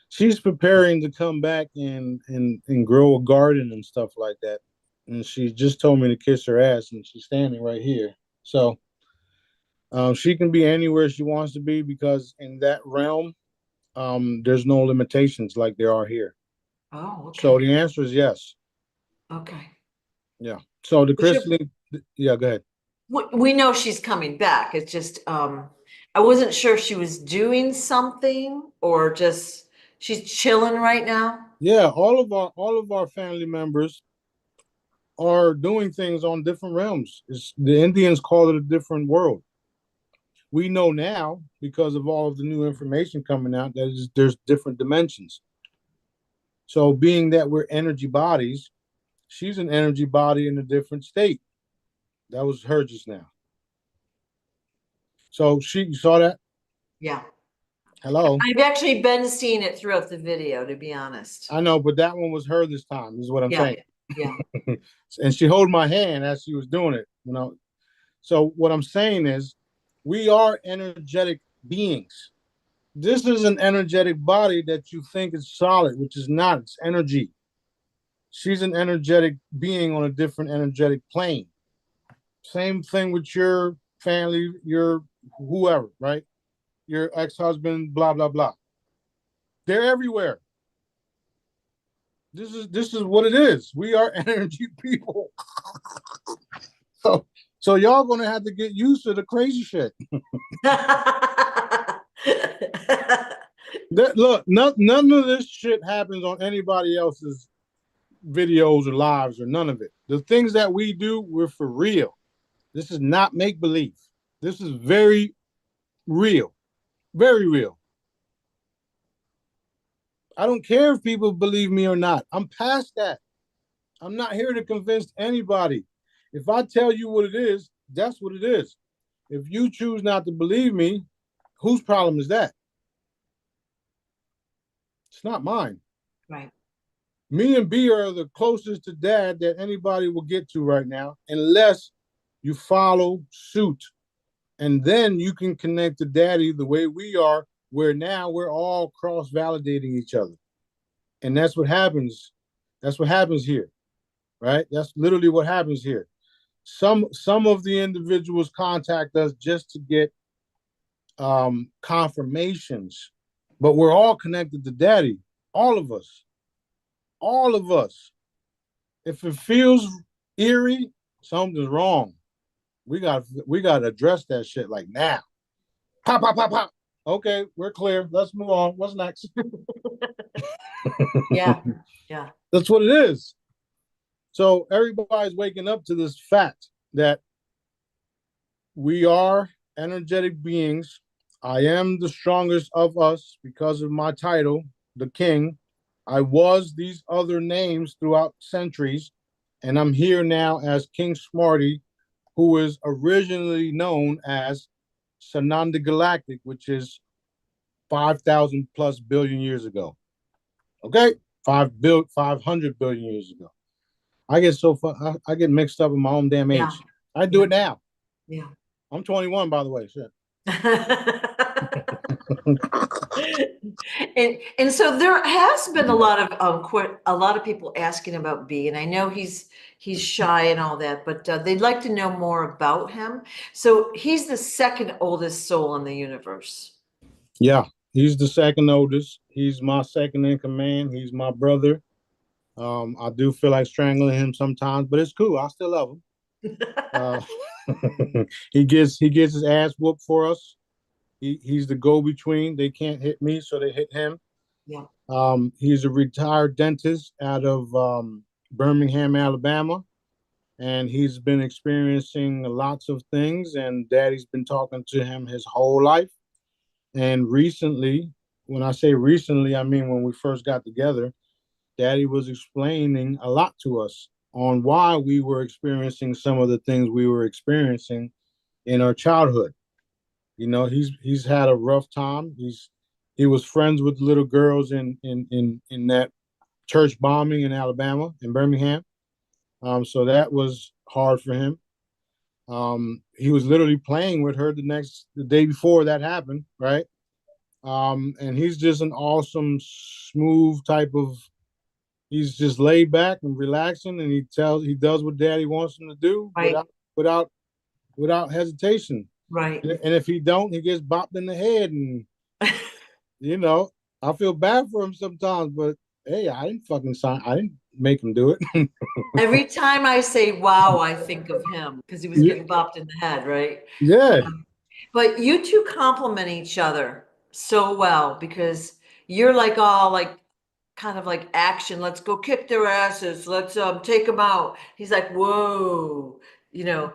she's preparing to come back and grow a garden and stuff like that. And she just told me to kiss her ass, and she's standing right here. So she can be anywhere she wants to be because in that realm, there's no limitations like there are here. Oh, So okay. the answer is yes. Okay. Yeah. So the But you're, christening, yeah, go ahead. we know she's coming back. It's just, I wasn't sure if she was doing something or just she's chilling right now. Yeah, all of our family members are doing things on different realms. The Indians call it a different world. We know now because of all of the new information coming out that there's different dimensions. So being that we're energy bodies, she's an energy body in a different state. That was her just now. So you saw that? Yeah. Hello. I've actually been seeing it throughout the video, to be honest. I know, but that one was her this time, is what I'm Yeah. saying. Yeah. And she held my hand as she was doing it, you know. So what I'm saying is we are energetic beings. This is an energetic body that you think is solid, which is not. It's energy. She's an energetic being on a different energetic plane. Same thing with your family, your whoever, right? Your ex-husband, blah, blah, blah. They're everywhere. This is what it is. We are energy people. So y'all gonna have to get used to the crazy shit. Look, none of this shit happens on anybody else's videos or lives or none of it. The things that we do, we're for real. This is not make believe. This is very real, very real. I don't care if people believe me or not. I'm past that. I'm not here to convince anybody. If I tell you what it is, that's what it is. If you choose not to believe me, whose problem is that? It's not mine. Right. Me and B are the closest to dad that anybody will get to right now, unless you follow suit. And then you can connect to daddy the way we are, where now we're all cross validating each other. And that's what happens. That's what happens here, right? That's literally what happens here. Some of the individuals contact us just to get confirmations, but we're all connected to daddy. All of us. All of us. If it feels eerie, something's wrong. We got to address that shit like now. Pop, pop, pop, pop. Okay, we're clear. Let's move on. What's next? Yeah. Yeah. That's what it is. So everybody's waking up to this fact that we are energetic beings. I am the strongest of us because of my title, the king. I was these other names throughout centuries, and I'm here now as King Smarty, who is originally known as Sananda Galactic, which is 5,000 plus billion years ago. Okay, 500 billion years ago. I get so fun. I get mixed up in my own damn Yeah. age. I do Yeah. it now. Yeah. I'm 21, by the way. Shit. And so there has been a lot of a lot of people asking about B, and I know he's shy and all that, but they'd like to know more about him. So he's the second oldest soul in the universe. Yeah, he's the second oldest. He's my second in command. He's my brother. I do feel like strangling him sometimes, but it's cool. I still love him. Uh, he gets his ass whooped for us. He's the go between. They can't hit me, so they hit him. Yeah. He's a retired dentist out of Birmingham, Alabama, and he's been experiencing lots of things. And Daddy's been talking to him his whole life. And recently, when I say recently, I mean when we first got together, Daddy was explaining a lot to us. on why we were experiencing some of the things we were experiencing in our childhood. He's had a rough time. He was friends with little girls in that church bombing in Alabama, in Birmingham. So that was hard for him. He was literally playing with her the day before that happened, right? And he's just an awesome, smooth type of. He's just laid back and relaxing, and he does what Daddy wants him to do Right. without without hesitation. Right. And if he don't, he gets bopped in the head, and you know, I feel bad for him sometimes. But hey, I didn't fucking sign. I didn't make him do it. Every time I say wow, I think of him because he was Yeah, getting bopped in the head, right? yeah, But you two complement each other so well because you're like all like kind of like action. Let's go kick their asses. Let's take them out. He's like, whoa, you know.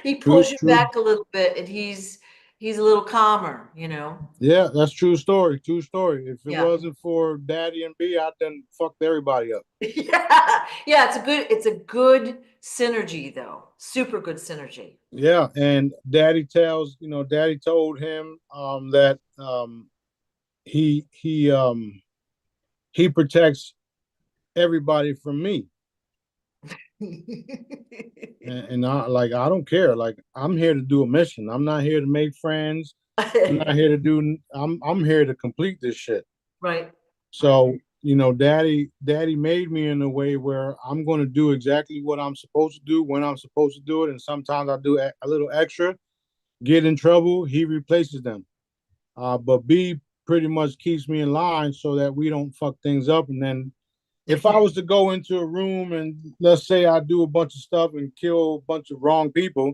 He true, pulls you true. back a little bit, and he's a little calmer, you know. Yeah, that's true story. True story. If it Yeah. wasn't for Daddy and B, I'd done fucked everybody up. Yeah. Yeah, it's a good synergy though. Super good synergy. Yeah, and Daddy told him that he he um he protects everybody from me. And I don't care. Like I'm here to do a mission. I'm not here to make friends. I'm not here to do I'm here to complete this shit. Right. Right. So, Daddy made me in a way where I'm going to do exactly what I'm supposed to do when I'm supposed to do it. And sometimes I do a little extra, get in trouble, he replaces them. But B pretty much keeps me in line so that we don't fuck things up. And then if I was to go into a room and let's say I do a bunch of stuff and kill a bunch of wrong people,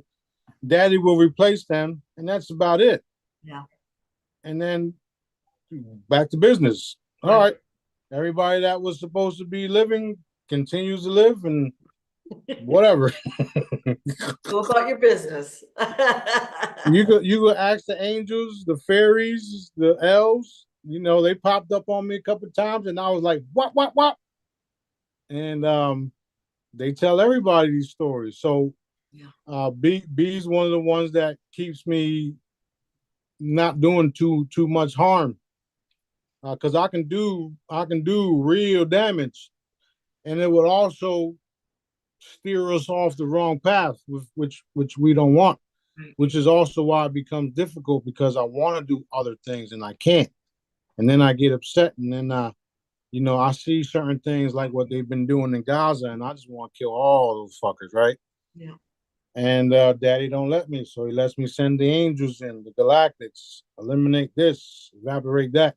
Daddy will replace them, and that's about it. Yeah. And then back to business. All Right. right, everybody that was supposed to be living continues to live, and whatever. Go about your business. You could ask the angels, the fairies, the elves. They popped up on me a couple of times, and I was like, what? And they tell everybody these stories. So Yeah. B's one of the ones that keeps me not doing too much harm, because I can do real damage, and it would also steer us off the wrong path, which we don't want. Right. Which is also why it becomes difficult because I want to do other things and I can't, and then I get upset, and then I see certain things like what they've been doing in Gaza, and I just want to kill all those fuckers, right? Yeah. And Daddy don't let me, so he lets me send the angels in, the galactics, eliminate this, evaporate that,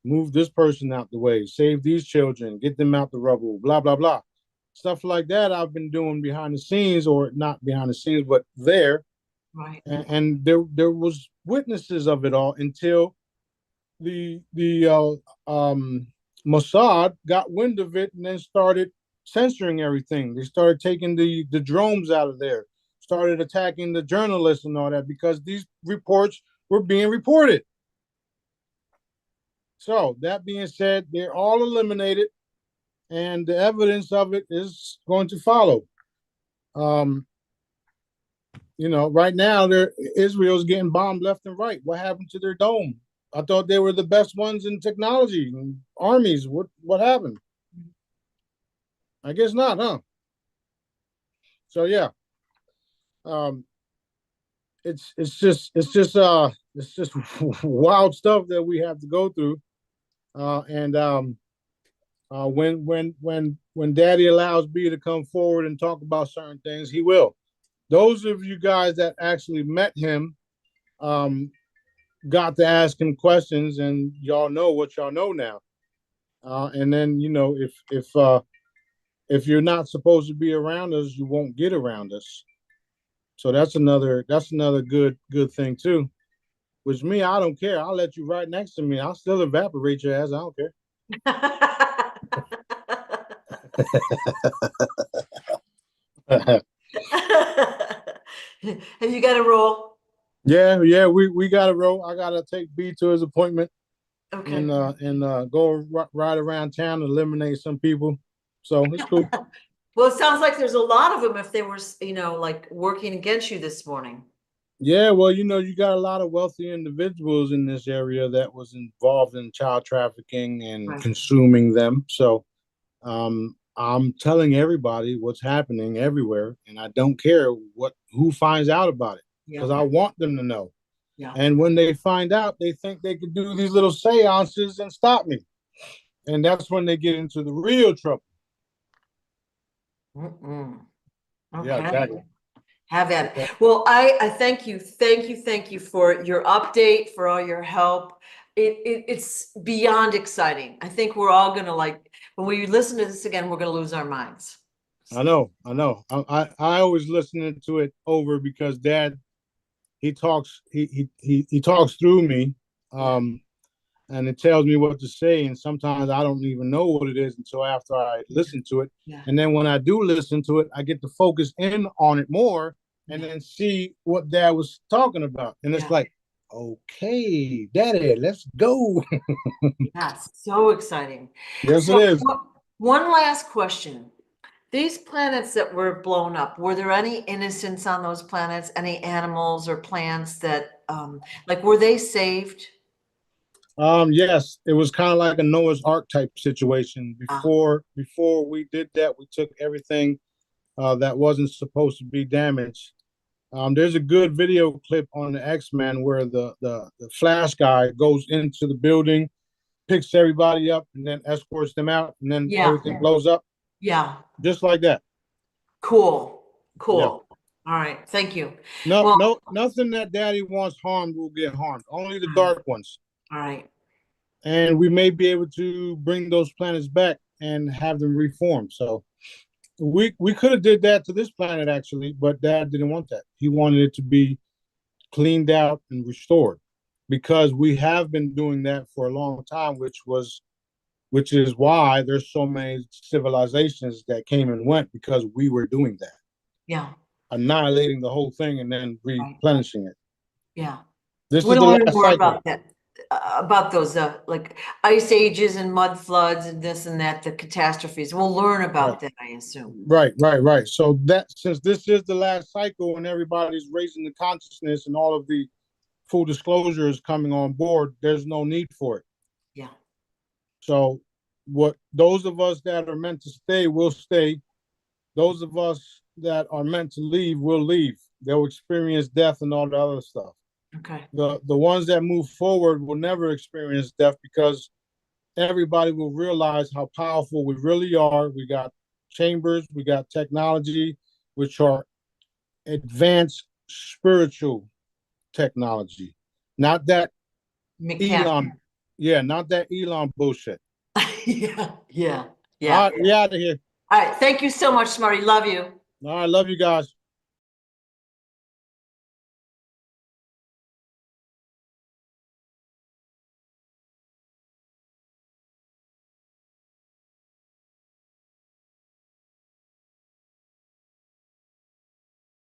move this person out the way, save these children, get them out the rubble, blah blah blah, stuff like that. I've been doing behind the scenes, or not behind the scenes, but there, Right. and there was witnesses of it all until the Mossad got wind of it and then started censoring everything. They started taking the drones out of there, started attacking the journalists and all that because these reports were being reported. So that being said, they're all eliminated, and the evidence of it is going to follow. Um, right now, Israel's getting bombed left and right. What happened to their dome? I thought they were the best ones in technology and armies. What happened? I guess not, huh? So yeah, um, it's just wild stuff that we have to go through. And when Daddy allows B to come forward and talk about certain things, he will. Those of you guys that actually met him, um, got to ask him questions, and y'all know what y'all know now. And then if you're not supposed to be around us, you won't get around us. So that's another good thing too. Which me, I don't care. I'll let you right next to me. I'll still evaporate your ass. I don't care. Have you got a roll? Yeah, we got to roll. I gotta take B to his appointment Okay. and go right around town and eliminate some people. So it's cool. Well, it sounds like there's a lot of them if they were, like working against you this morning. Yeah, well, you got a lot of wealthy individuals in this area that was involved in child trafficking and Right. consuming them. So I'm telling everybody what's happening everywhere, and I don't care who finds out about it Yeah. because I want them to know. Yeah. And when they find out, they think they can do these little seances and stop me. And that's when they get into the real trouble. Mm-mm. Yeah, Okay. exactly. Have at it. Well, I thank you for your update, for all your help. It's beyond exciting. I think we're all gonna when we listen to this again, we're gonna lose our minds. I know, I know. I always listening to it over because Dad he talks through me, Yeah. and it tells me what to say, and sometimes I don't even know what it is until after I listen to it. Yeah. And then when I do listen to it, I get to focus in on it more and Yeah. then see what Dad was talking about. And it's Yeah. like, okay, Daddy, let's go. That's so exciting. Yes, it So is. one last question. These planets that were blown up, were there any innocents on those planets? Any animals or plants that, were they saved? Yes, it was kind of like a Noah's Ark type situation. Ah, Before we did that, we took everything that wasn't supposed to be damaged. There's a good video clip on the X-Men where the Flash guy goes into the building, picks everybody up, and then escorts them out, and then yeah, everything blows up, yeah. just like that. Cool, Yeah. cool. All right, thank you. No, Well, no, nothing that Daddy wants harmed will get harmed. Only the all dark ones. right, And we may be able to bring those planets back and have them reformed. So we could have did that to this planet actually, but Dad didn't want that. He wanted it to be cleaned out and restored because we have been doing that for a long time, which is why there's so many civilizations that came and went because we were doing that, yeah, annihilating the whole thing and then right, replenishing it. yeah. This We is want the to learn last more cycle. about that, about those, ice ages and mud floods and this and that, the catastrophes. We'll learn Right. about that, I assume. Right. So that since this is the last cycle and everybody's raising the consciousness and all of the full disclosure is coming on board, there's no need for it. Yeah, So what those of us that are meant to stay will stay. Those of us that are meant to leave will leave. They'll experience death and all the other stuff. okay, The ones that move forward will never experience death because everybody will realize how powerful we really are. We got chambers, we got technology, which are advanced spiritual technology. Not that mechanic. Elon, yeah, not that Elon bullshit. Yeah, yeah, All yeah. right, we out of here. All right, thank you so much, Smarty. Love you. All right, love you guys.